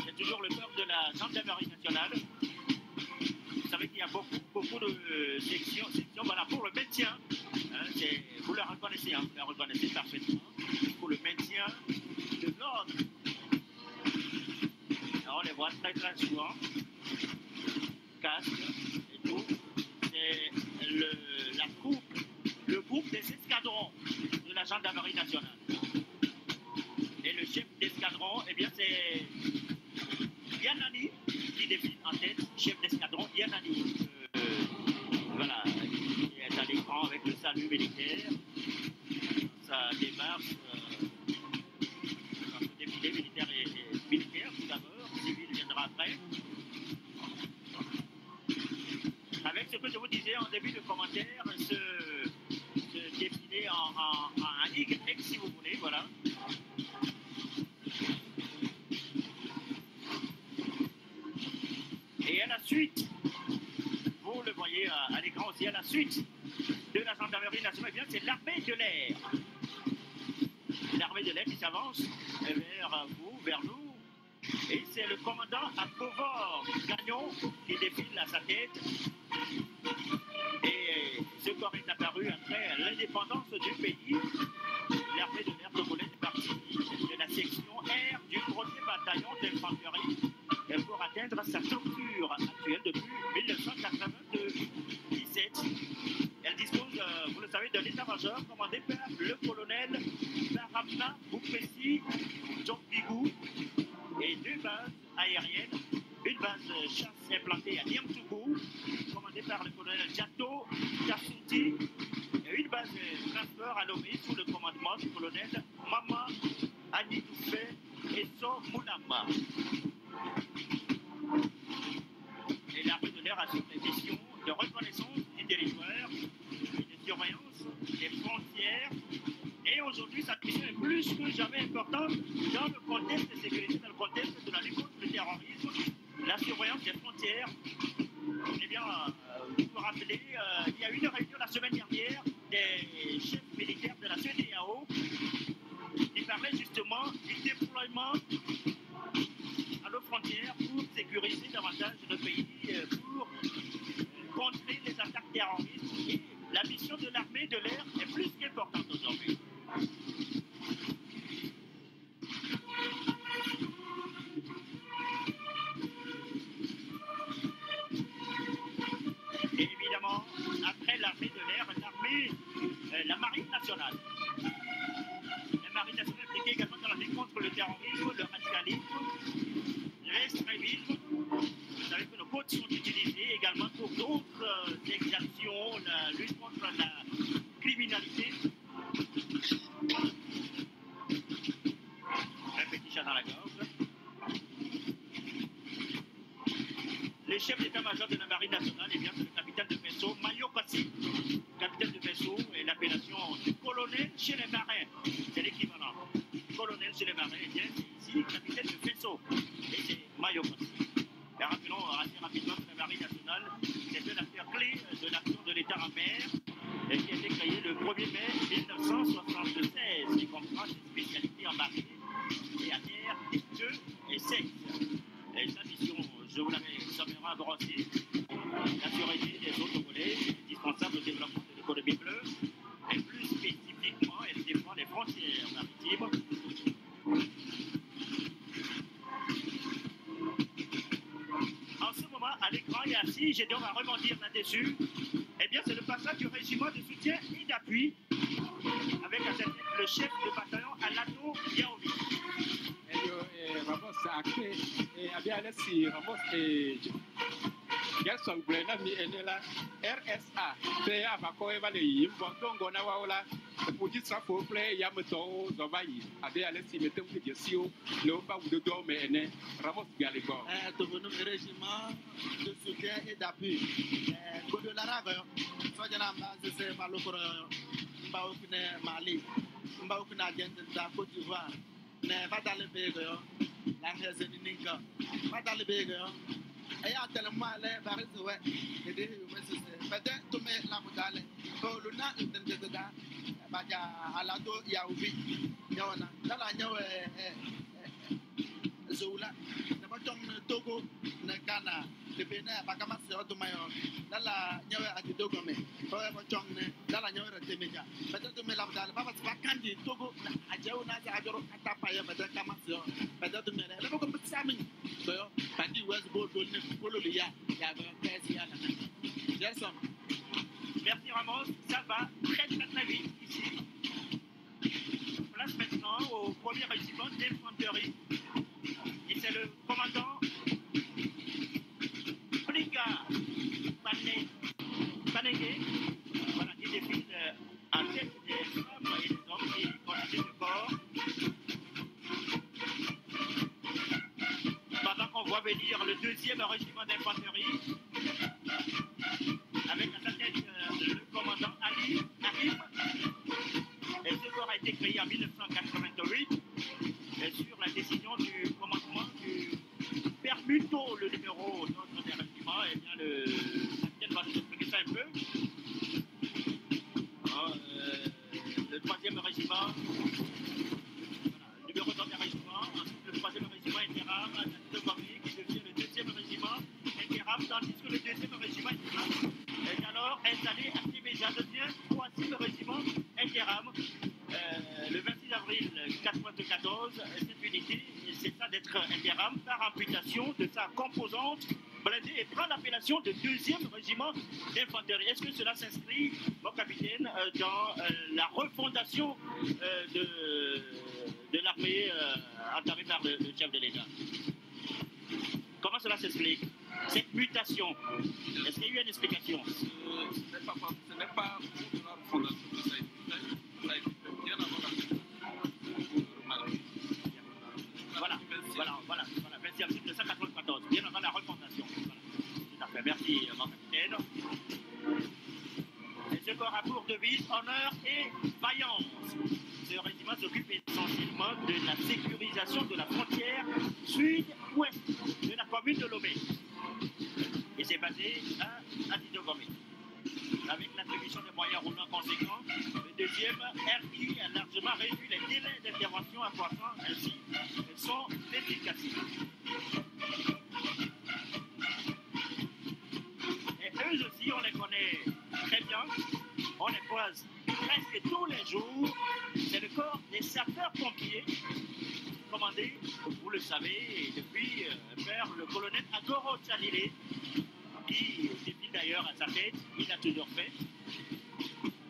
C'est toujours le corps de la gendarmerie nationale. Vous savez qu'il y a beaucoup de sections voilà, pour le maintien. Vous le reconnaissez, vous le reconnaissez parfaitement. Pour le maintien de l'ordre. On les voit très très souvent. Casque et tout. C'est la troupe. Le groupe des escadrons de la gendarmerie nationale. Et le chef d'escadron, eh bien, c'est Yanani qui défile en tête, chef d'escadron Yanani. Voilà, qui est à l'écran avec le salut militaire. Ça démarche dans ce défilé militaire et militaire tout d'abord, civil viendra après. Avec ce que je vous disais en début de commentaire, ce défilé en Y, si vous voulez, voilà. Et à la suite, vous le voyez à l'écran aussi, à la suite de la gendarmerie nationale, eh bien c'est l'armée de l'air. L'armée de l'air qui s'avance vers vous, vers nous. Et c'est le commandant à Beauvort Gagnon qui défile à sa tête. Et ce corps est apparu après l'indépendance du pays. L'armée de l'air togolaise est partie de la section R du 1er bataillon d'infanterie pour atteindre sa structure actuelle depuis 1997. Elle dispose, vous le savez, d'un état-major commandé par le colonel territoire. Et l'armée de l'air assure les missions de reconnaissance du territoire, de surveillance des frontières. Et aujourd'hui, cette mission est plus que jamais importante dans le contexte de sécurité, dans le contexte de la lutte contre le terrorisme, la surveillance des frontières. Eh bien, vous vous rappelez, il y a eu une réunion la semaine dernière des chefs militaires de la CEDEAO qui parlait justement du déploiement à nos frontières pour sécuriser davantage le pays, pour contrer les attaques terroristes. Et la mission de l'armée de l'air est plus qu'importante aujourd'hui. Et évidemment, après l'armée de l'air, la marine nationale. La marine nationale est impliquée également dans la lutte contre le terrorisme, le radicalisme, l'extrémisme. Vous savez que nos côtes sont utilisées également pour d'autres exactions, la lutte contre la criminalité. Un petit chat dans la gorge. Les chefs d'état-major de la marine nationale, eh bien, c'est le capitaine de vaisseau Mayo Passi. Capitaine de vaisseau est l'appellation du colonel chez les marins. C'est l'équivalent. Colonel chez les marins, eh bien, c'est ici capitaine de vaisseau. Et c'est Mayo Passi. Et rappelons assez rapidement que la marine nationale, c'est une affaire clé de l'action de l'État en mer et qui a été créée le 1er mai 1976 et comprend des spécialités en marine et à terre et feu et sexe. Et sa mission, je vous l'avais sommairement abordé, la sûreté des autres volets est indispensable au développement de l'économie bleue et plus spécifiquement, elle défend les frontières maritimes. En ce moment, à l'écran et assis, j'ai donc à rebondir là-dessus. Eh bien, c'est le passage du régiment de soutien et d'appui avec à cette tête le chef de bataillon Alato Yaovi.
Ramos akpe abialesi Ramos Gerson Brena mi enela RSA te avako evale yimbo dongo na waola puji safo play yameto zovayi abialesi mete mu gesio le ba wudo do me ene Ramos Galigo
Devenu régiment de soutien et d'appui. Kodo Larago, Sojana Mbazese Malokoro, Mbaokune Mali, Mbaokune Agent de la Côte d'Ivoire, ne va dans le pays, la Rézénininga, va dans le pays. Et à tellement les barres de ouais, et des peut-être tout mais la modale, pour le nom de Dada, Baja Alado Yaoubi, Yawana, dans la Yaou Zoula, ne pas tomber Togo, ne Ghana, le Bénin, Bakamas, Otomayo, dans la Yaou Adidogome, pour être tomber dans la Yaou Temeja. Peut-être mais la modale, pas Kandi, Togo, Adjaou Naza Adoro, Atapaya, peut-être Kamasio, peut-être mais elle va comme Sami. Padi Westball, Pololia, il y avait un test ici. Gerson.
Merci Ramos, ça va très vite ici. Place maintenant au premier régiment d'infanterie. Et c'est le commandant Blinga Panenge, voilà, qui défile en tête des femmes et des hommes qui constituent le corps. Pendant qu'on voit venir le 2e régiment d'infanterie, avec à sa tête le commandant Ali Harim. Et ce corps a été créé en 1988 et sur la décision du commandement du père Muto, le numéro d'autre des régiments. Et bien le capitaine va nous expliquer ça un peu. Le 3e régiment, voilà, le numéro d'autre des régiments, ensuite le 3e régiment Interam, qui devient le 2e régiment Interam, tandis que le 2e régiment Interam est alors installé à Timéja, devient 3e régiment Interam. Le 26 avril 1994, cette unité cessa d'être Interam par amputation de sa composante blindée et prend l'appellation de 2e régiment d'infanterie. Est-ce que cela s'inscrit, mon capitaine, dans la refondation de l'armée entamée par le chef de l'État? Comment cela s'explique? Cette mutation, est-ce qu'il y a eu une explication?
Ce n'est pas une refondation de ça. Ça a été bien avant la
voilà, devise honneur et vaillance. Ce régiment s'occupe essentiellement de la sécurisation de la frontière sud-ouest de la commune de Lomé. Et c'est basé à Adidogomé. Avec l'attribution de moyens roulants conséquents, le deuxième RI a largement réduit les délais d'intervention accroissant ainsi son efficacité. Et eux aussi, on les connaît très bien, on les croise presque tous les jours. C'est le corps des sapeurs-pompiers, commandé, vous le savez, depuis vers le colonel Agoro Tchalilé, qui depuis d'ailleurs à sa tête, il a toujours fait.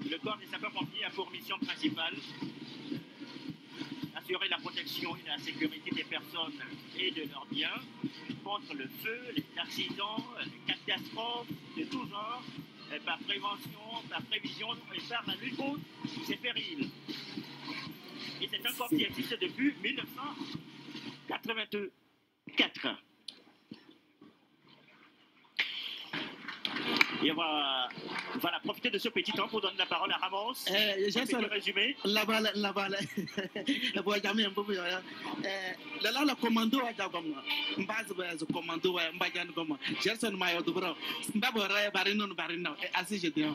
Le corps des sapeurs-pompiers a pour mission principale assurer la protection et la sécurité des personnes et de leurs biens contre le feu, les accidents, les catastrophes de tout genre, par prévention, par prévision et par la lutte contre ces périls. Et c'est un corps qui existe depuis 1984. Et on va profiter de ce petit temps pour donner la parole à Ramos.
J'ai un résumé. Là-bas, le commando a d'abord. Mbaz commando a Mbagan Goma. Gerson Mayo de Bro. Mbabora Barino Barino. Ainsi je dis.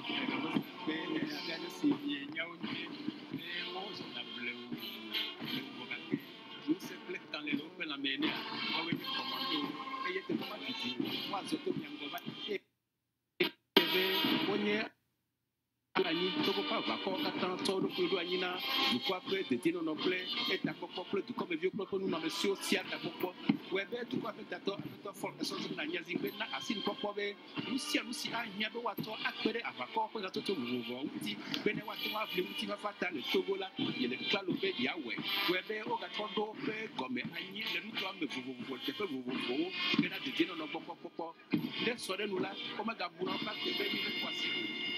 Ani toko pa va ko katan to do ko do anina du kwa pe de tino no ple et ta popo ple du comme vieux popo nous na monsieur sia ta popo we be du kwa pe ta to for so na nyazi be na asin popo be nous si a hia be wa to akpere ava ko ko to to wo uti be ne wa to wa vle uti va fata le togo la ye le klalo be ya we be o ga to do pe comme anyi le nous to am wo te pe wo be na de tino no popo de so de nous la ko ma ga bu no pa te be ni le kwasi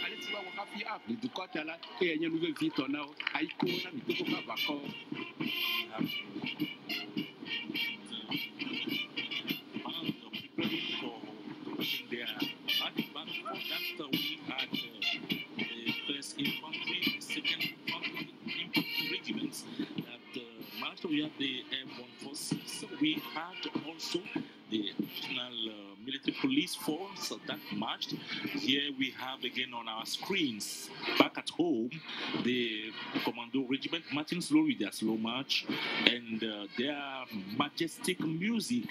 ale ti wa wo ka fi le du côté là que y a une nouvelle vie ton là aïko na mitoko ka bako
we have the airborne forces. We had also the National Military Police Force that marched. Here we have again on our screens, back at home, the Commando Regiment marching slowly, their slow march, and their majestic music.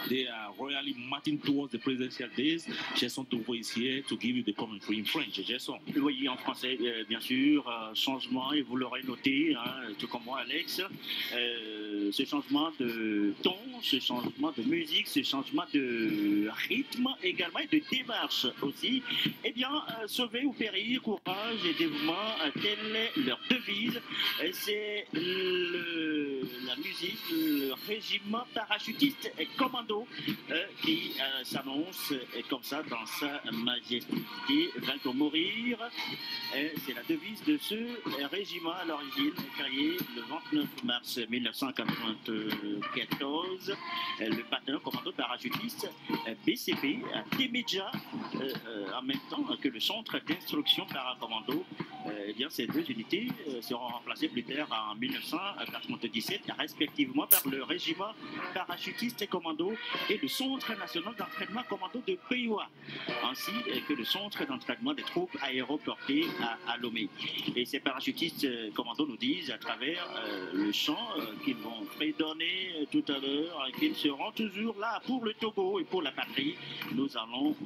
They are royally marching towards the presidential days. Jason Touveau is here to give you the commentary in French. Jason.
Oui, en français, bien sûr, changement, et vous l'aurez noté, hein, tout comme moi, Alex, ce changement de ton, ce changement de musique, ce changement de rythme également et de démarche aussi, eh bien, sauver ou périr, courage et dévouement, telle est leur devise. C'est la musique, le régiment parachutiste et commando qui s'annonce comme ça dans sa majesté, va mourir. C'est la devise de ce régiment à l'origine, créé le 29 mars 1994. Le bataillon commando parachutiste BCP à Témédja, en même temps que le centre d'instruction paracommando. Eh bien, ces deux unités seront remplacées plus tard en 1997, respectivement par le régiment parachutiste et commando et le centre national d'entraînement commando de Peyoua, ainsi que le centre d'entraînement des troupes aéroportées à Lomé. Et ces parachutistes commando nous disent à travers le chant qu'ils vont fredonner tout à l'heure, qu'ils seront toujours là pour le Togo et pour la patrie. Nous allons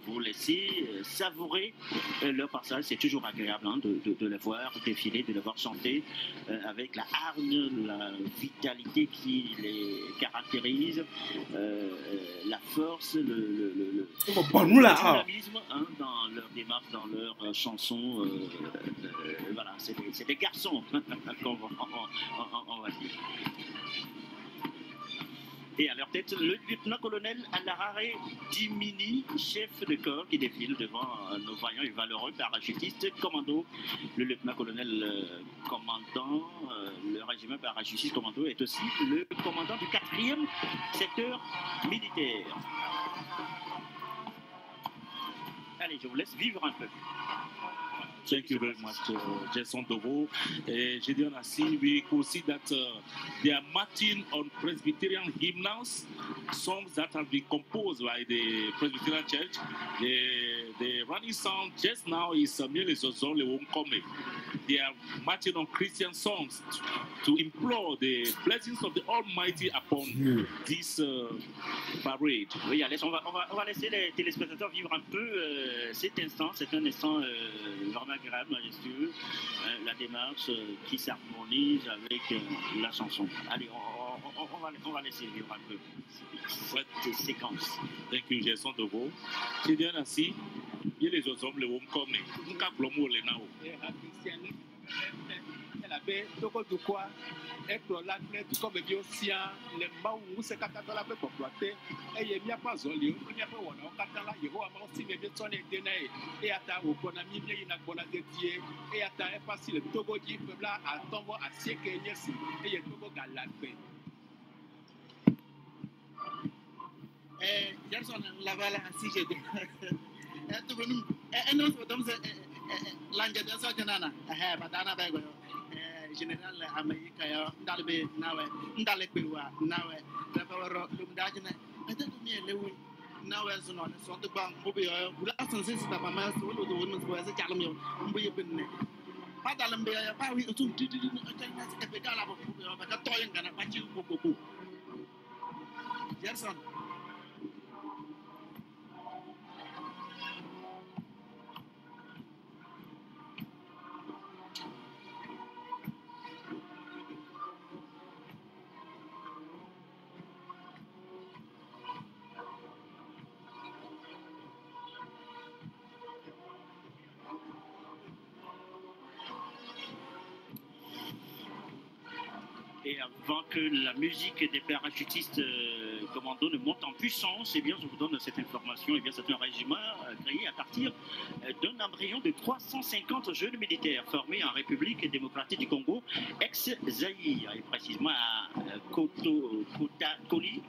vous laisser savourer leur passage. C'est toujours agréable hein, de les voir défiler, de les voir chanter avec la hargne, la vitalité qui les caractérise, la force, le dynamisme hein, dans leur démarche, dans leurs chansons. Voilà, c'est des garçons qu'on va dire. Et à leur tête, le lieutenant-colonel Alarare Dimini, chef de corps qui défile devant nos vaillants et valeureux parachutistes commando. Le lieutenant-colonel commandant, le régiment parachutiste commando est aussi le commandant du 4e secteur militaire. Allez, je vous laisse vivre un peu.
Thank you very much, Jason Dovo. Gideon Assi, we could see that they are marching on Presbyterian hymnals, songs that have been composed by the Presbyterian Church. The running sound just now is Samuel Zozole Wonkome. They are marching on Christian songs to implore the blessings of the Almighty upon this parade.
Oui, Alex, on va laisser les téléspectateurs vivre un peu cet instant. C'est un instant vraiment agréable, majestueux. La démarche qui s'harmonise avec la chanson. Allez, on va laisser vivre un peu cette séquence.
Thank you, Jason Dovo. Gideon Assi, il les autres hommes, les Wonkome. Nous avons les nao.
Abe toko dukwa ekplola kple dukɔmeviwo siaa le Mawu ŋusẽ katã la ƒe kpɔkplɔ te eye míaƒe azɔliwo kple míaƒe wɔnawo katã la Yehowa Mawu si me míetsɔnɛ de na ye eya ta wògblɔna mí míeyina gbɔna dedie eya ta eƒe asi le Togo dzi ƒe bla 59 nye esi eye Togo gale agbe.
Gerson lavala si je de Togo num eno so dom se lanje de so janana badana ba go General America ya ndalbe nawe ndale kwewa nawe dabawro dum dajne ata dum ye lewu nawe zuno so de bang mo be yo bula san sin sta mama so lo do won mo se jalam yo mbo yebne padalam be ya pa wi tum tidi ni ata na se be gala bo yo ba ka toyen kana ba ci ko Gerson
Et avant que la musique des parachutistes commandos ne monte en puissance, eh bien, je vous donne cette information. Eh bien, c'est un régiment créé à partir d'un embryon de 350 jeunes militaires formés en République démocratique du Congo, ex-Zaïre, et précisément à Kota-Koli.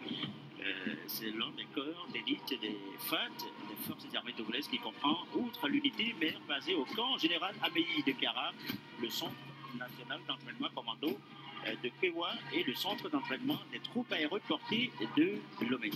C'est l'un des corps d'élite des FAT, des Forces armées togolaises, qui comprend, outre l'unité mère basée au camp général Abeyi de Kara, le Centre national d'entraînement commando de Kwewa et le centre d'entraînement des troupes aéroportées de Lomé.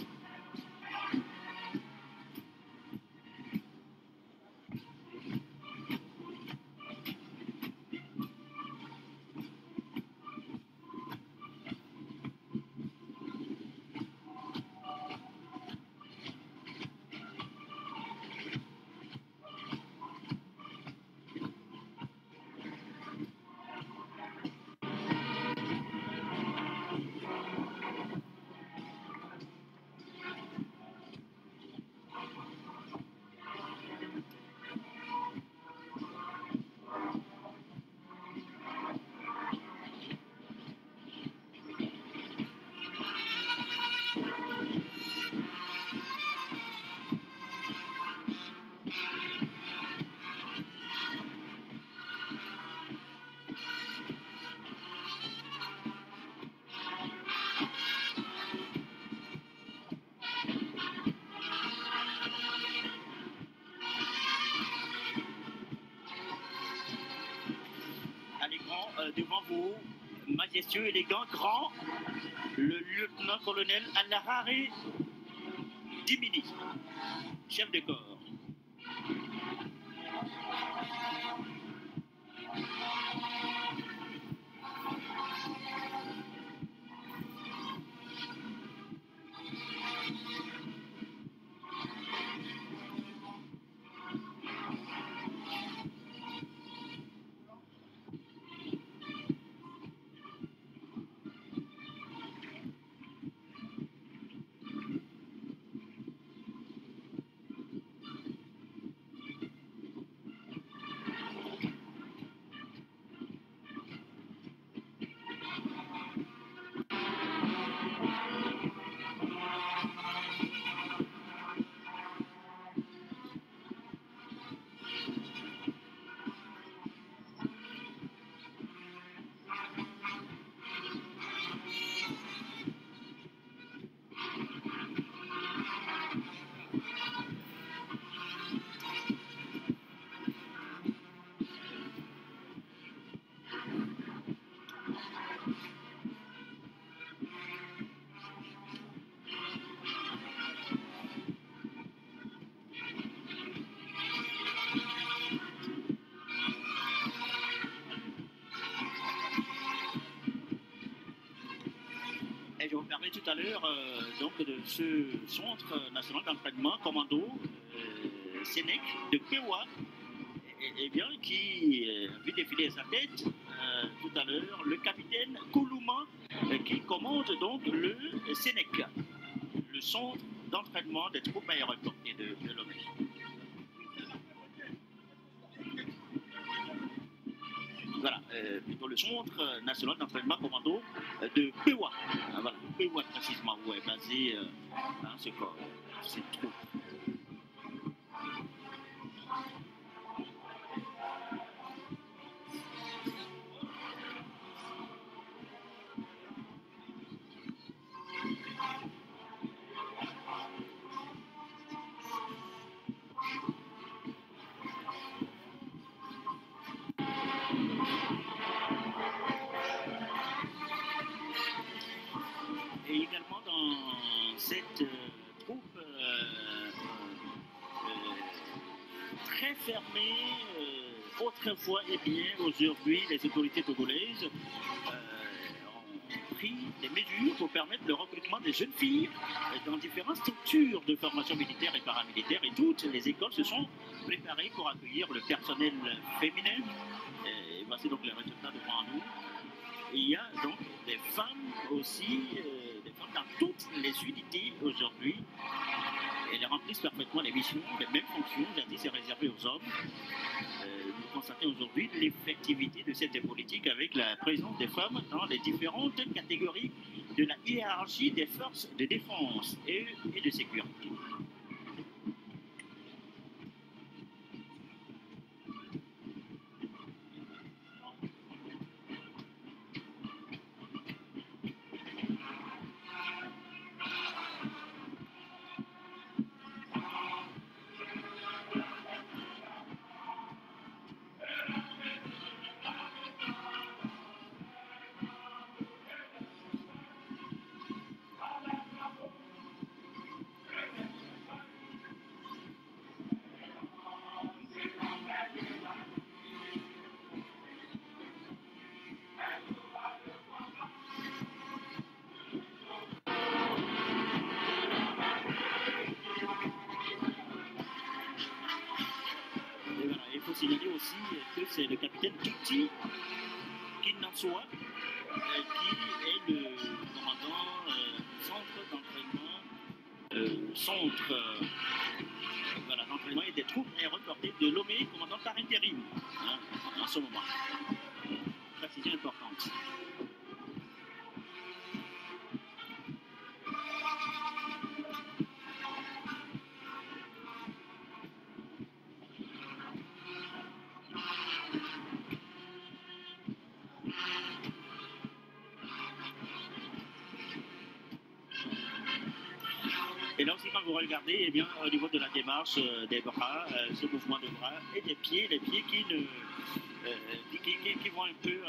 Devant vous, majestueux, élégant, grand, le lieutenant-colonel Alarare Dimini, chef de corps. parlé tout à l'heure donc de ce centre national d'entraînement commando Sénèque de Péwa, et bien qui a vu défiler à sa tête tout à l'heure le capitaine Koulouma qui commande donc le Sénèque, le centre d'entraînement des troupes aéroportées de Lomé. Voilà, plutôt le centre national d'entraînement commando de Péwa. Voilà, Péwa précisément, où est basé ce corps, cette troupe. Et également dans cette troupe très fermée, autrefois et bien aujourd'hui, les autorités togolaises ont pris des mesures pour permettre le recrutement des jeunes filles dans différentes structures de formation militaire et paramilitaire, et toutes les écoles se sont préparées pour accueillir le personnel féminin. Et voici donc les résultats devant nous. Et il y a donc des femmes aussi, des femmes dans toutes les unités aujourd'hui. Elles remplissent parfaitement les missions, les mêmes fonctions, jadis c'est réservé aux hommes. Nous constatons aujourd'hui l'effectivité de cette politique avec la présence des femmes dans les différentes catégories de la hiérarchie des forces de défense et de sécurité. Il faut signaler aussi que c'est le capitaine Tuti Kinnansua qui est le commandant du centre d'entraînement, voilà, d'entraînement et des troupes aéroportées de Lomé, commandant par intérim en ce moment. Précision importante. Et là aussi, quand vous regardez, eh bien, au niveau de la démarche des bras, ce mouvement de bras et des pieds, les pieds qui vont un peu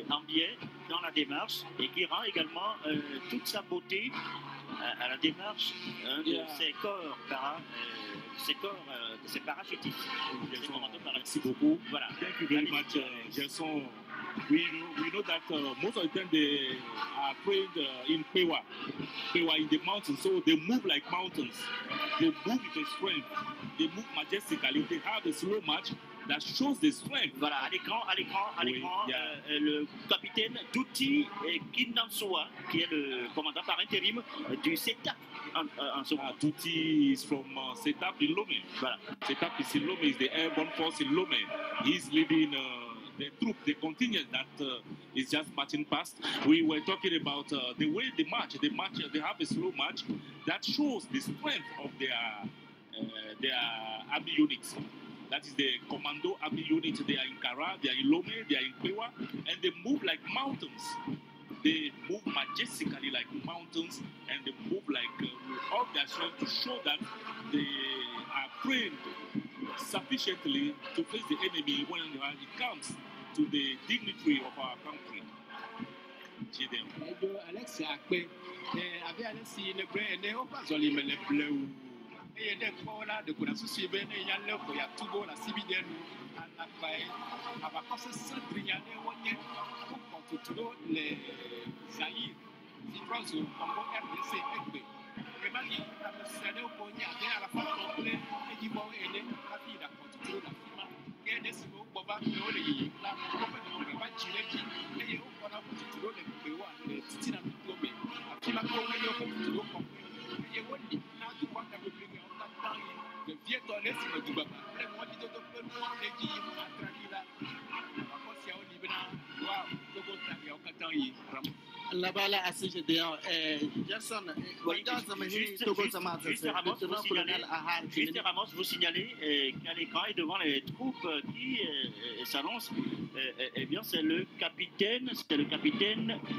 en biais dans la démarche et qui rend également toute sa beauté à la démarche de ces corps, de ces parachutistes.
Merci beaucoup.
Voilà.
Thank you very much, Gerson. We know that most of the time they are trained in Pewa in the mountains, so they move like mountains. They move with a strength. They move majestically. They have a slow march that shows the strength.
Voilà, à l'écran,
Oui, yeah.
Le capitaine Tuti Kinnansua, qui est le commandant par intérim du CETAP en ce moment.
Tuti is from CETAP in Lomé.
Voilà.
CETAP is in Lomé, is the airborne force in Lomé. He's leading the troop, the contingent that is just marching past. We were talking about the way they march. They have a slow march that shows the strength of their army units. That is the commando army unit. They are in Kara, they are in Lomé, they are in Pewa, and they move like mountains. They move majestically like mountains, and they move like all their strength to show that they are trained sufficiently to face the enemy when it comes to the dignity of our country.
Alex Akpe, avec Alex ne on pas joli mais le bleu. Et des cola de kuna susi ben ya le ko ya tugo la sibidenu ala pai aba ko se sandrinya ne wonye ko tudo le Zaïre Zitrozo, Congo RDC, Egbe. Kemali, Amesene, Okonya, à la fois complet, et du bon et la fille d'un constitué la firma. Et des signaux, Boba, Néolé, la compagnie de Bachileki, et au Kona, Constitué, les Péwa, les Titina Mitome, à Fila Kona, et au Constitué, et au Wadi, là, tu crois qu'à peu près, on a parlé de vieux tonnes, c'est le Dubaba. Les mois de peu, les dix, à Tranila, à Kosia, au Libéna, Wow, Togo, Tabi, au Katangi, Ramon.
La balle à ce jeu Gerson,
juste Ramos, vous signalez qu'à l'écran et devant les troupes qui s'annoncent, eh bien c'est le capitaine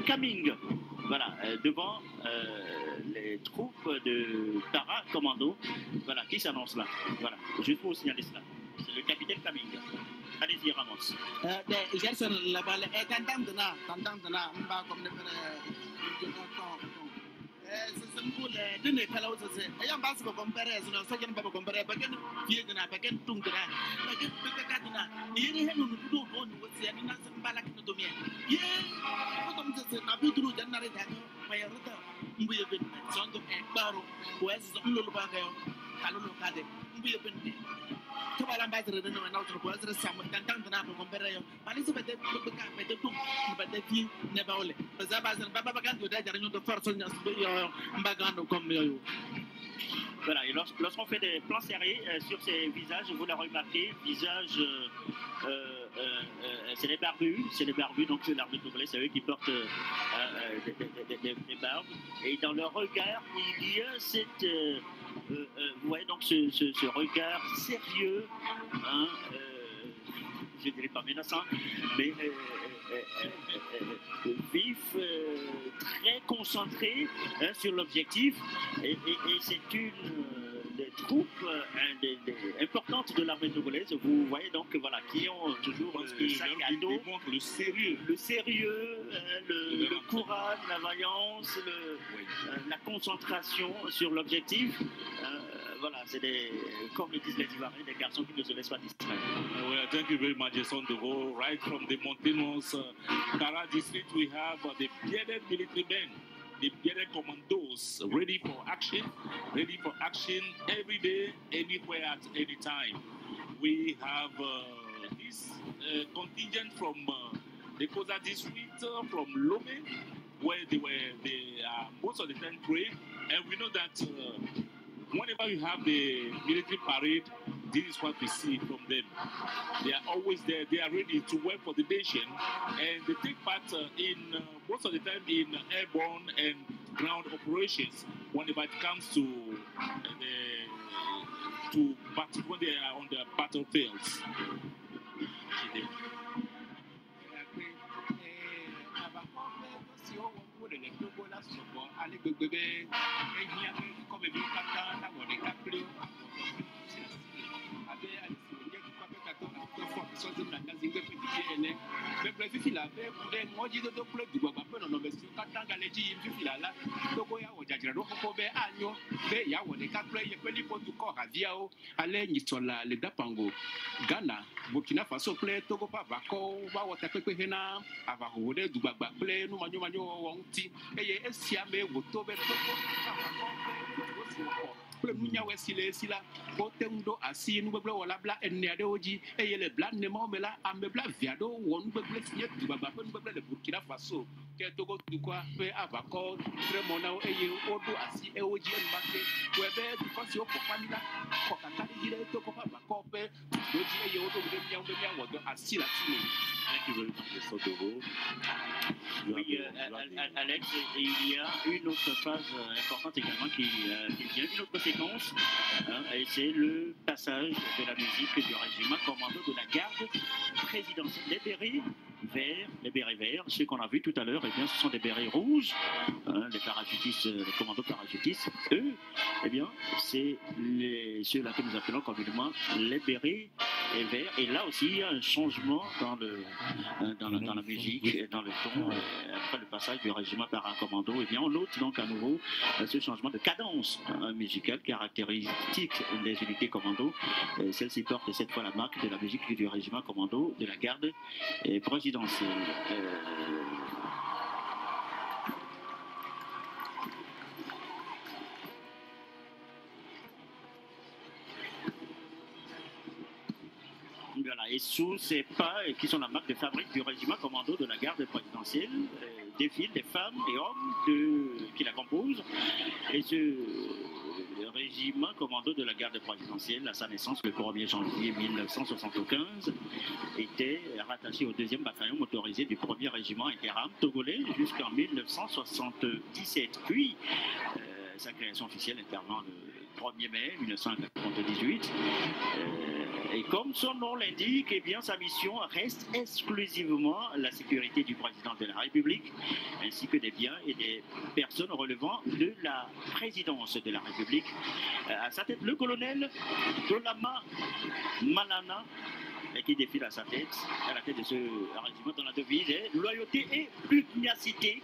Kaming. Voilà, devant les troupes de para-commando, voilà, qui s'annoncent là. Voilà, juste pour vous signaler cela. C'est le capitaine Kaming. Allez-y, Ramos.
Gerson, la balle est tendance, pas comme le c'est simple. Dine kala wasa se ayam ba su ba compare su no soken ba compare ba ken fiye dina ba ken tungura ba ken ka dina yiri henu no do do no wasi ya dina se mbala kin do miye ye ko tom se na bi duru janna re da ba ya ruta mbuye ben sondo e baro ko es so lolu ba ga yo kalu no kade mbuye ben to ba lan ba tere no na to ko es sam tantan dina ba compare yo ali se ba de ka ba de tum ba de fi ne ba ole ba za ba zan ba ba kan do da jar no to force nya yo mbagando comme yo.
Voilà, et lorsqu'on fait des plans serrés sur ces visages, vous l'avez remarqué, visage, c'est les barbus, donc c'est l'armée togolais, c'est eux qui portent des barbes. Et dans leur regard, il y a cette, vous voyez donc ce regard sérieux, hein, je ne dirais pas menaçant, mais vif, très concentré sur l'objectif. Et c'est une des troupes importantes de l'armée togolaise. Vous voyez donc voilà, qui ont toujours le sac à dos, le sérieux, le courage, la vaillance, la concentration sur l'objectif. Voilà, c'est comme le disent les Ivoiriens, des garçons qui ne se laissent pas distraire.
Well, thank you very much, Jason Devo. Right from the mountainous Kara district, we have the bearded military men, the bearded commandos, ready for action every day, anywhere, at any time. We have this contingent from the Koza district, from Lome, where they are most of the time trained, and we know that whenever you have the military parade, this is what we see from them. They are always there. They are ready to work for the nation, and they take part in most of the time in airborne and ground operations whenever it comes to battle, when they are on the battlefields.
Ghana, Burkina Faso play Togo pa bako ba wota pepe hena ava hode dugbagba play no manyo wonti eye esia me woto be Togo play munya wesile sila botemdo asi nu beble wala bla enne de oji eye le bla ne mo mela ambe bla viado won beble sinye dugbagba pe nu beble le Burkina Faso ke Togo dukwa pe avako tremona eye odo asi e oji en bakke webe because yo popamila ko katali dire Togo pa bako pe
Thank you very much, Mr. Dogo.
Oui, Alex, il y a une autre phase importante également qui vient, une autre séquence, hein, et c'est le passage de la musique du régiment commando de la garde présidentielle. Les bérets verts, ceux qu'on a vus tout à l'heure, eh bien, ce sont des bérets rouges, hein, les parachutistes, les commandos parachutistes. Eux, eh bien, c'est ceux-là que nous appelons communément les bérets verts. Et là aussi, il y a un changement dans la musique, dans le ton. Après le passage du régiment paracommando, eh bien, on note donc à nouveau ce changement de cadence musicale caractéristique des unités commando. Celle-ci porte cette fois la marque de la musique du régiment commando de la garde présidentielle. Voilà, et sous ces pas qui sont la marque de fabrique du régiment commando de la garde présidentielle, défilent des femmes et hommes qui la composent. Et ce régiment commando de la garde présidentielle, à sa naissance le 1er janvier 1975, était rattaché au 2e bataillon motorisé du 1er régiment interam togolais jusqu'en 1977. Puis, sa création officielle intervient le 1er mai 1998. Et comme son nom l'indique, eh bien, sa mission reste exclusivement la sécurité du président de la République, ainsi que des biens et des personnes relevant de la présidence de la République. À sa tête, le colonel Dolama Malana, qui défile à la tête de ce régiment dont la devise est loyauté et pugnacité.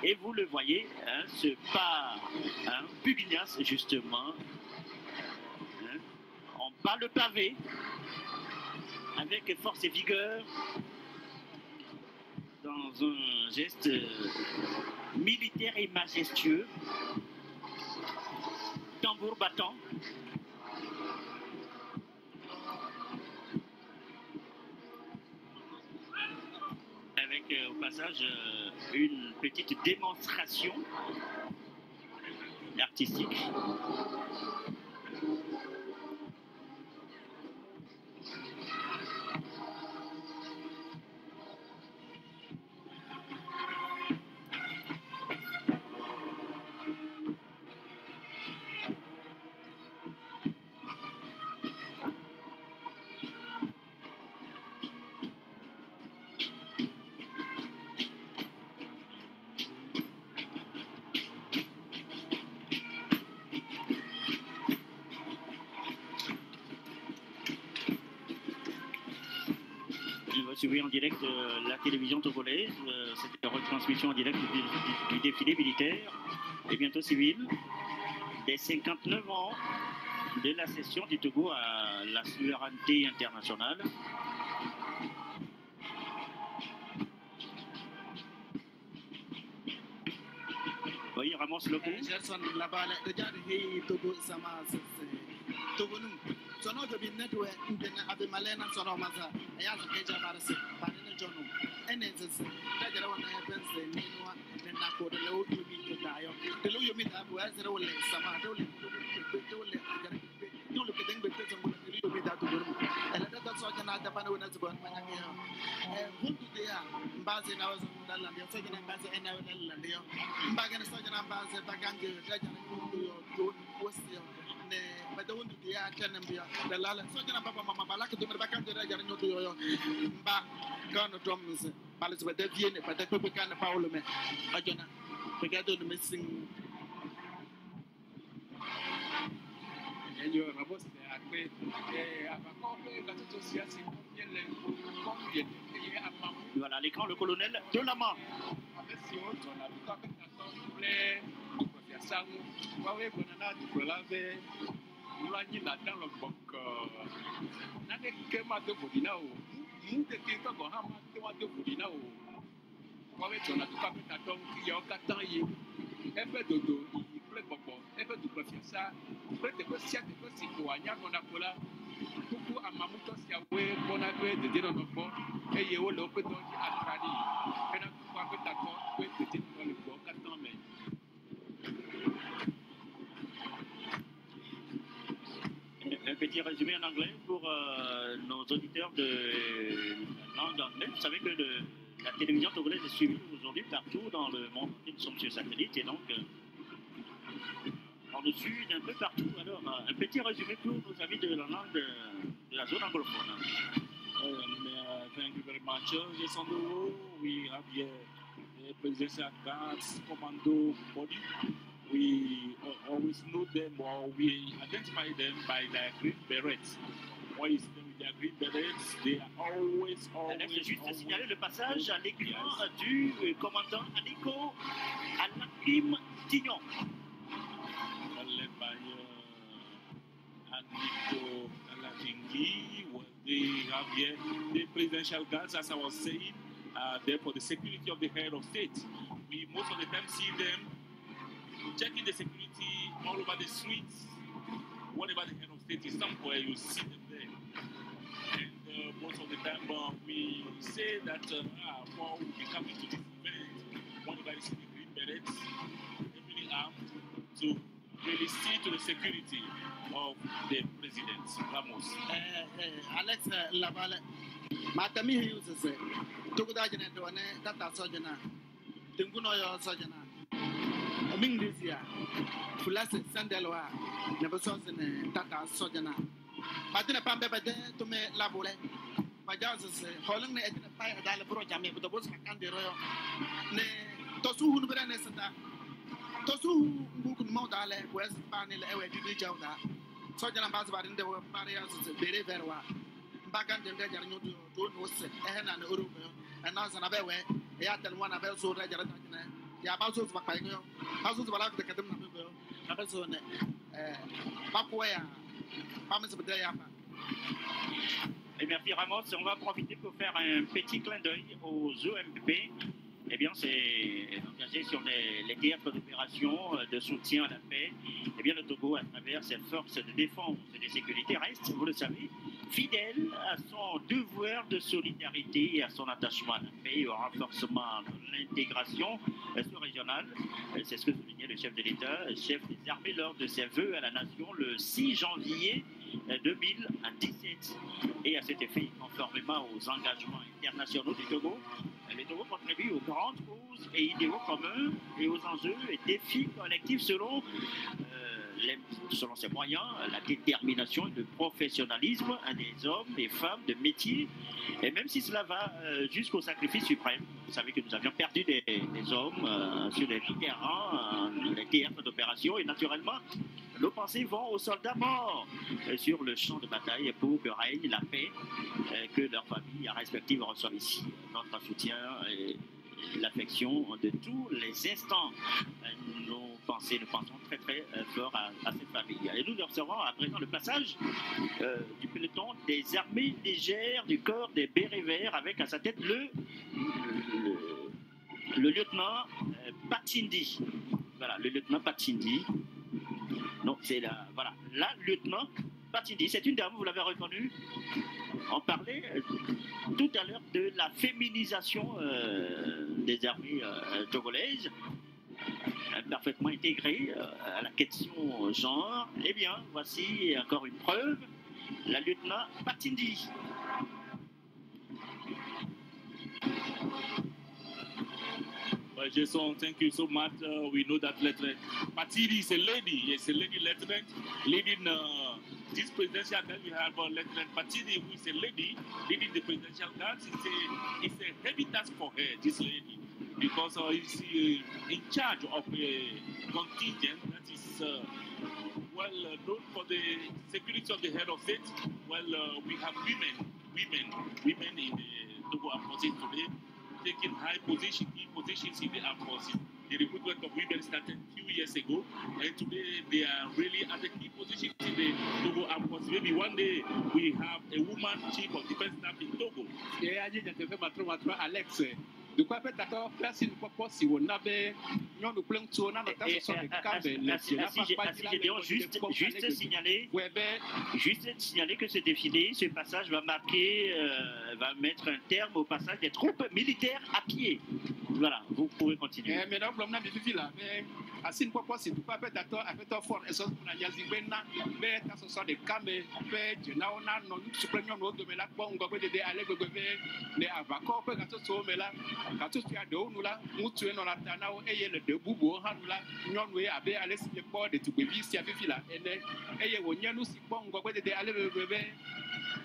Et vous le voyez, hein, ce pas pugnace, justement. On bat le pavé avec force et vigueur dans un geste militaire et majestueux, tambour battant. Avec au passage une petite démonstration artistique. Suivi en direct la télévision togolaise, c'était la retransmission en direct du défilé militaire et bientôt civil des 59 ans de la cession du Togo à la souveraineté internationale. Oui, ramasse le coup.
Sono to bin netwe ndena abe malena sono maza ayaza keja barase parene jono enezes tajara wana ya benze ninwa nena ko de lo yomi to dayo de lo yomi da bo azere wala sama de wala ajara de lo ke dengbe te zambo de yomi da to gormu ala da so jana da bana wana zuban manya ya hundu de ya mbaze na wazo ndalla ndio so jana mbaze ena ndalla ndio mbaga na so jana mbaze bagange tajara ko yo to wasi ne badawundu dia kenem dia dalala so jana baba mama balaka do merba kan de jara nyoto yoyo mba gano tomse balis ba de viene ba de pepe kan paulo me ajona pegado no missing
ello rabos de acre abakope la toto siasi bien le combien et à
voilà l'écran le colonel de la main
avec si on a tout à fait les sangu wawe bonana diplave mulani na dans le banque na de kema de bodina o mu de tinto go ha ma te wa de bodina o wawe tona tout à fait na donc il y a katan yi ebe dodo i ple popo ebe du professeur ple de ko sia de ko si ko anya ko na kola kuku amamuto sia we bona be de dino no bo e ye wo lo pe to ji atrani pena ko ko ta ko we de dino no bo katan me.
Un petit résumé en anglais pour nos auditeurs de langue anglaise. Vous savez que la télévision togolaise est suivie aujourd'hui partout dans le monde. Nous sommes sur satellite et donc on nous suit d'un peu partout. Alors, un petit résumé pour nos amis de la langue de la zone anglophone.
Thank you very much. Yes, on the road, we have here the Presidential Guards Commando body. We always know them or we identify them by their green berets. What is them with their green berets? They are always.
Je juste signaler le passage à l'écran du commandant Aliko Alakim Tignon.
Led by Aliko Alakingi. They have here the presidential guards, as I was saying, there for the security of the head of state. We most of the time see them checking the security all over the streets. Whatever the head of state is somewhere, you see them there. And most most of the time we say that for we come into this event, whenever you see the green berets, heavily armed, to really see to the security of the president, Ramos.
Alex Laval, Matami uses it. Tugudajana to an Tata Sojana, Tinguno Sojana, Ming this year, Fulas Sandelwa, never saw in Tata Sojana. But then a pamper to me labole. My jazz is holding at the fire at the project with the Boston Candy Royal. Tosu who Berenesata. Tosu who could modale, West Panel, Ewe, did each other. Sojan Ambassador in the barriers very very well. Back and then they are new to was and Uru, and now another way, they are one of those who are about those Bacayo, houses of the Cadam, Amazon, Papuaya, Pamas of the day.
Eh bien, Ramos, on va profiter pour faire un petit clin d'œil aux OMP. Eh bien, c'est engagé sur les théâtres d'opération de soutien à la paix. Eh bien, le Togo, à travers ses forces de défense et de sécurité, reste, vous le savez, fidèle à son devoir de solidarité et à son attachement à la paix et au renforcement de l'intégration sous-régionale. C'est ce que soulignait le chef de l'État, chef des armées, lors de ses vœux à la nation le 6 janvier 2017. Et à cet effet, conformément aux engagements internationaux du Togo, le Togo contribue aux grandes causes et idéaux communs et aux enjeux et défis collectifs selon ses moyens, la détermination et le professionnalisme des hommes et femmes de métier. Et même si cela va jusqu'au sacrifice suprême, vous savez que nous avions perdu des hommes sur les terrains, les théâtres d'opération, et naturellement, nos pensées vont aux soldats morts sur le champ de bataille pour que règne la paix, que leurs familles respectives reçoivent ici notre soutien et l'affection de tous les instants. Nous pensons très très fort à cette famille. Et nous observons à présent le passage du peloton des armées légères du corps des bérets verts avec à sa tête le lieutenant Patindi. Voilà, le lieutenant Patindi. Donc c'est la lieutenant Patindi. C'est une dame, vous l'avez reconnue. On parlait tout à l'heure de la féminisation des armées togolaises, parfaitement intégrée à la question genre. Eh bien, voici encore une preuve, la lieutenant Patindi.
Well, Jason, thank you so much. We know that Lieutenant Patindi is a lady. Yes, a lady lieutenant leading this presidential guard. We have Lieutenant Patindi, who is a lady leading the presidential guard. It's a heavy task for her, this lady, because she's in charge of a contingent that is known for the security of the head of state. Well, we have women in the Togo Armed Forces today, taking key positions in the armed forces. The recruitment of women started a few years ago, and today they are really at the key positions in the Togo armed forces. Maybe one day we have a woman chief of defense staff in Togo.
Alex, de quoi peut d'accord faire si nous pas si on avait nous plein de tourner dans ta sorte de câble.
Juste signaler que ce défilé, ce passage va mettre un terme au passage des troupes militaires à pied. Voilà, vous pouvez continuer.
Mais non, problème de défi là, mais si nous pas si nous pas peut d'accord avec ton fort et ça pour la yazibena, mais ta sorte de câble, fait je n'ai on a non suprêmement nous de la bon on va de aller gouverne les avacos peut gâteau so mais là quand tu as de nous là nous tu es dans la tana et le de bubo han là nous abe aller sur le port de tout bébi si avec là et on y a nous si bon on va de aller gouverne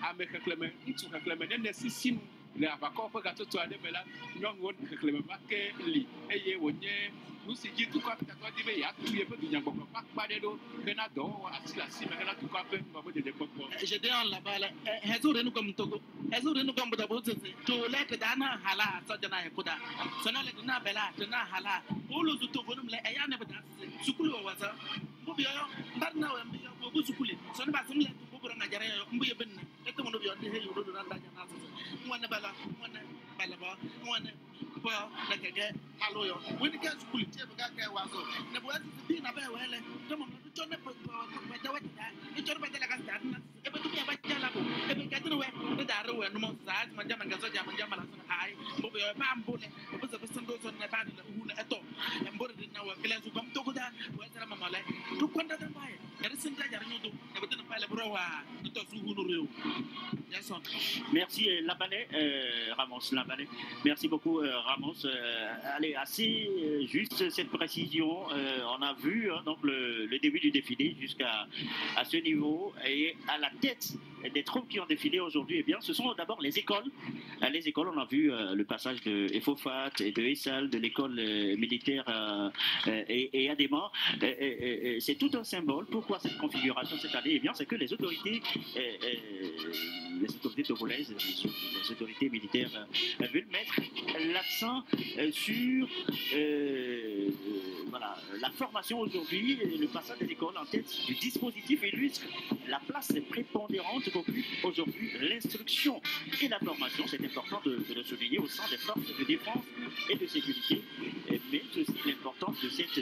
à me réclamer tu réclamer ne si les avacos peut gâteau tu aller mais là nous réclamer pas que li et on y nous si dit tout quoi peut être dire ya tu es peu de nyambo pas de do bena do asila si mais là tout quoi peut va de popo
je dis en là-bas là hezure nous comme Togo hezure nous comme Bobo to le dana hala so jana ekuda sona le dana bela dana hala olo zu to vonum le eya ne bada sukulu waza mo bi yo ndarna wa mbi yo bo sukuli sona ba sumle to bo na jare yo mbu yeben ne to mo no bi yo de he yo do nda jana so mo ne bala ba mo ne ba ba na kege alo yo wini ke school tie ba ka wa so ne bo asi bi na ba wele to mo no to ne pa da wa da ni to ba da ka sta na e ba tu ba ja la bo e ba ka tu we ne da ro we no mo sa ma ja man ga so ja man ja ma la so ai bo be ba mbole bo se ba sando so ne ba ni la hu ne eto e mbore di na wa kele su bam to ko da wa sara ma male tu kwanda da ba ya resin ja jar nyodo e ba tu pa le bro wa to su hu no rew Jason.
Merci Labanet, Ramos Labanet. Merci beaucoup Ramos. Allez, assez juste cette précision. On a vu donc le début du défilé jusqu'à ce niveau et à la tête des troupes qui ont défilé aujourd'hui. Eh bien, ce sont d'abord les écoles. Les écoles, on a vu le passage de Efofat et de Essal, de l'école militaire et Adema. C'est tout un symbole. Pourquoi cette configuration cette année? Eh bien, c'est que les autorités togolaises, les autorités militaires veulent mettre l'accent sur voilà, la formation aujourd'hui. Le passage des écoles en tête du dispositif illustre la place prépondérante qu'occupe aujourd'hui l'instruction et la formation. C'est important de le souligner au sein des forces de défense et de sécurité, mais aussi l'importance de cette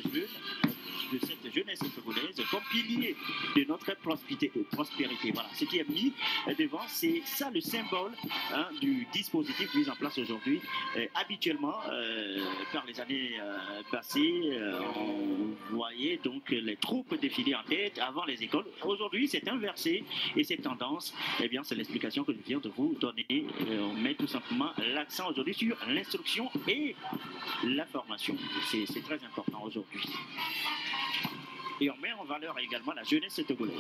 jeunesse togolaise comme pilier de notre prospérité. Voilà, ce qui est mis devant, c'est ça le symbole du dispositif mis en place aujourd'hui. Habituellement, par les années passées, on voyait donc les troupes défiler en tête avant les écoles. Aujourd'hui, c'est inversé et cette tendance, eh bien, c'est l'explication que je viens de vous donner. On met tout simplement l'accent aujourd'hui sur l'instruction et la formation. C'est très important aujourd'hui. Et on met en valeur également la jeunesse togolaise.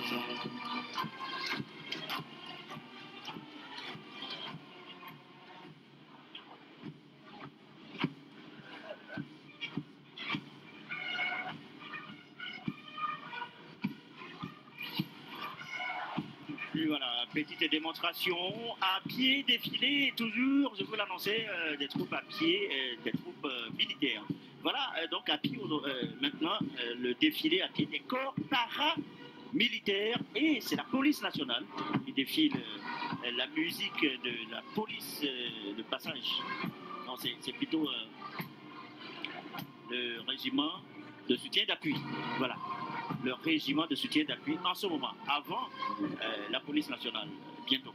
Puis voilà, petite démonstration à pied, défilé, toujours, je vous l'annonçais, des troupes à pied, des troupes militaires. Voilà, donc à pied, maintenant, le défilé à pied des corps paramilitaires et c'est la police nationale qui défile la musique de la police de passage. Non, c'est plutôt le régiment de soutien d'appui. Voilà, le régiment de soutien d'appui en ce moment, avant la police nationale, bientôt.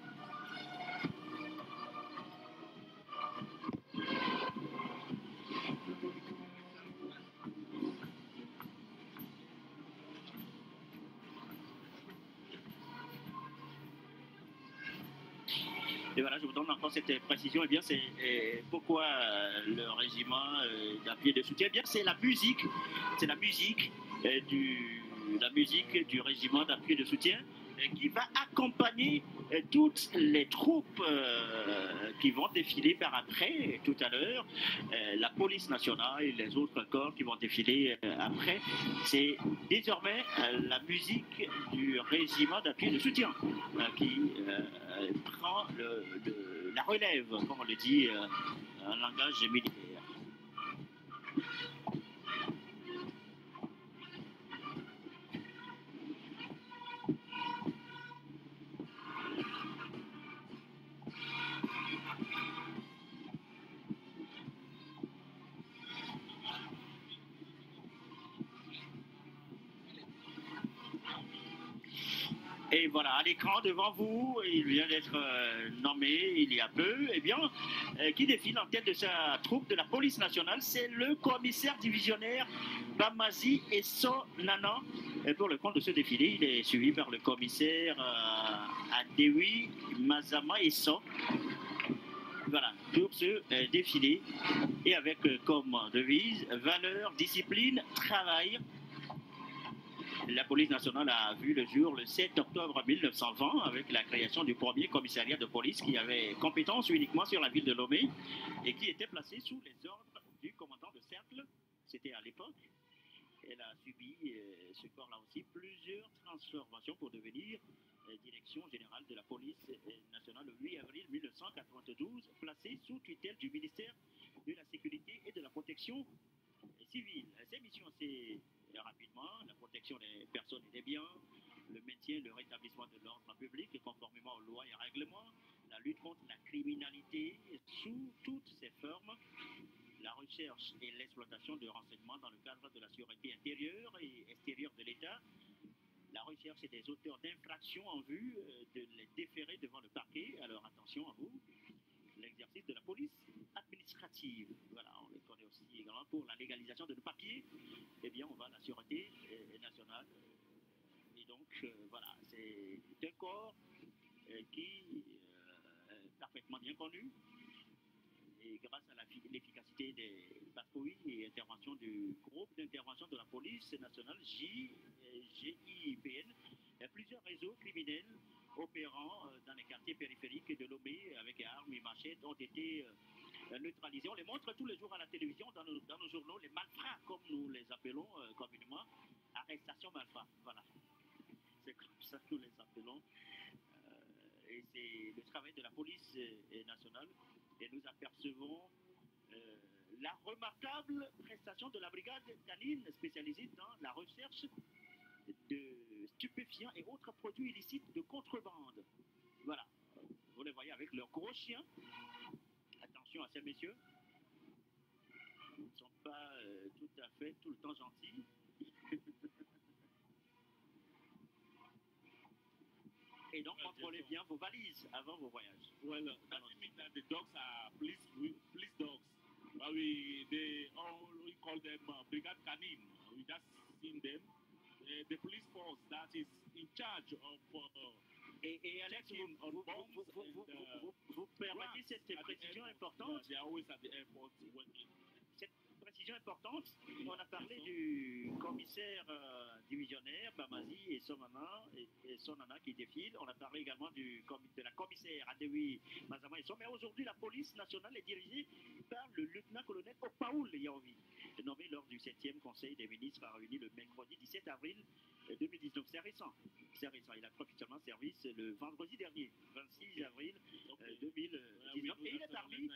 Et voilà, je vous donne encore cette précision. Eh bien, c'est pourquoi le régiment d'appui et de soutien. Eh bien, c'est la musique du régiment d'appui et de soutien qui va accompagner toutes les troupes qui vont défiler par après, tout à l'heure, la police nationale et les autres corps qui vont défiler après. C'est désormais la musique du régiment d'appui et de soutien qui prend la relève, comme on le dit en langage militaire. Et voilà, à l'écran devant vous, il vient d'être nommé il y a peu, eh bien, qui défile en tête de sa troupe de la police nationale, c'est le commissaire divisionnaire Bamazi Esso Nana. Et pour le compte de ce défilé, il est suivi par le commissaire Adewi Mazama Esso. Voilà, pour ce défilé, et avec comme devise valeur, discipline, travail. La police nationale a vu le jour le 7 octobre 1920 avec la création du premier commissariat de police qui avait compétence uniquement sur la ville de Lomé et qui était placé sous les ordres du commandant de cercle. C'était à l'époque. Elle a subi, ce corps-là aussi, plusieurs transformations pour devenir direction générale de la police nationale le 8 avril 1992, placée sous tutelle du ministère de la Sécurité et de la Protection civile. Ses missions, c'est rapidement la protection des personnes et des biens, le maintien et le rétablissement de l'ordre public conformément aux lois et règlements, la lutte contre la criminalité sous toutes ses formes, la recherche et l'exploitation de renseignements dans le cadre de la sécurité intérieure et extérieure de l'État, la recherche des auteurs d'infractions en vue de les déférer devant le parquet. Alors attention à vous, l'exercice de la police administrative. Voilà, on les connaît aussi également pour la légalisation de nos papiers. Eh bien, on va à la sûreté nationale. Et donc, voilà, c'est un corps qui est parfaitement bien connu. Et grâce à l'efficacité des patrouilles et interventions du groupe d'intervention de la police nationale GIPN, plusieurs réseaux criminels opérant dans les quartiers périphériques de Lomé avec armes et machettes ont été neutralisés. On les montre tous les jours à la télévision, dans nos journaux, les malfrats, comme nous les appelons communément, arrestation malfrats. Voilà, c'est comme ça que nous les appelons. Et c'est le travail de la police nationale. Et nous apercevons la remarquable prestation de la brigade canine spécialisée dans la recherche de stupéfiants et autres produits illicites de contrebande. Voilà, vous les voyez avec leurs gros chiens. Attention à ces messieurs, ils ne sont pas tout à fait tout le temps gentils. Et donc, contrôlez bien vos valises avant vos voyages.
Well, doesn't mean that the dogs are police dogs. But we call them brigade canine. We just seen them. The police force that is in charge of
et Alex, vous permettez cette précision importante.
They are always at the airport working.
Cette précision importante, on a parlé du commissaire divisionnaire Bamazi et Sonana qui défilent. On a parlé également de la commissaire Adewi Mazama et Son. Mais aujourd'hui, la police nationale est dirigée par le lieutenant-colonel Opaoul Yaovi, nommé lors du 7e Conseil des ministres réuni le mercredi 17 avril 2019. C'est récent. Il a officiellement service le vendredi dernier, 26 avril 2019. Et il est parmi...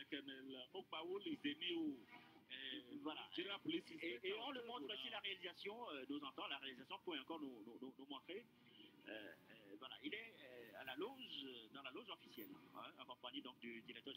Opaoul is the new...
Voilà. Et on le montre aussi la réalisation, nous entend la réalisation pour encore nous montrer. Voilà, il est à la loge, dans la loge officielle, hein, en compagnie donc du directeur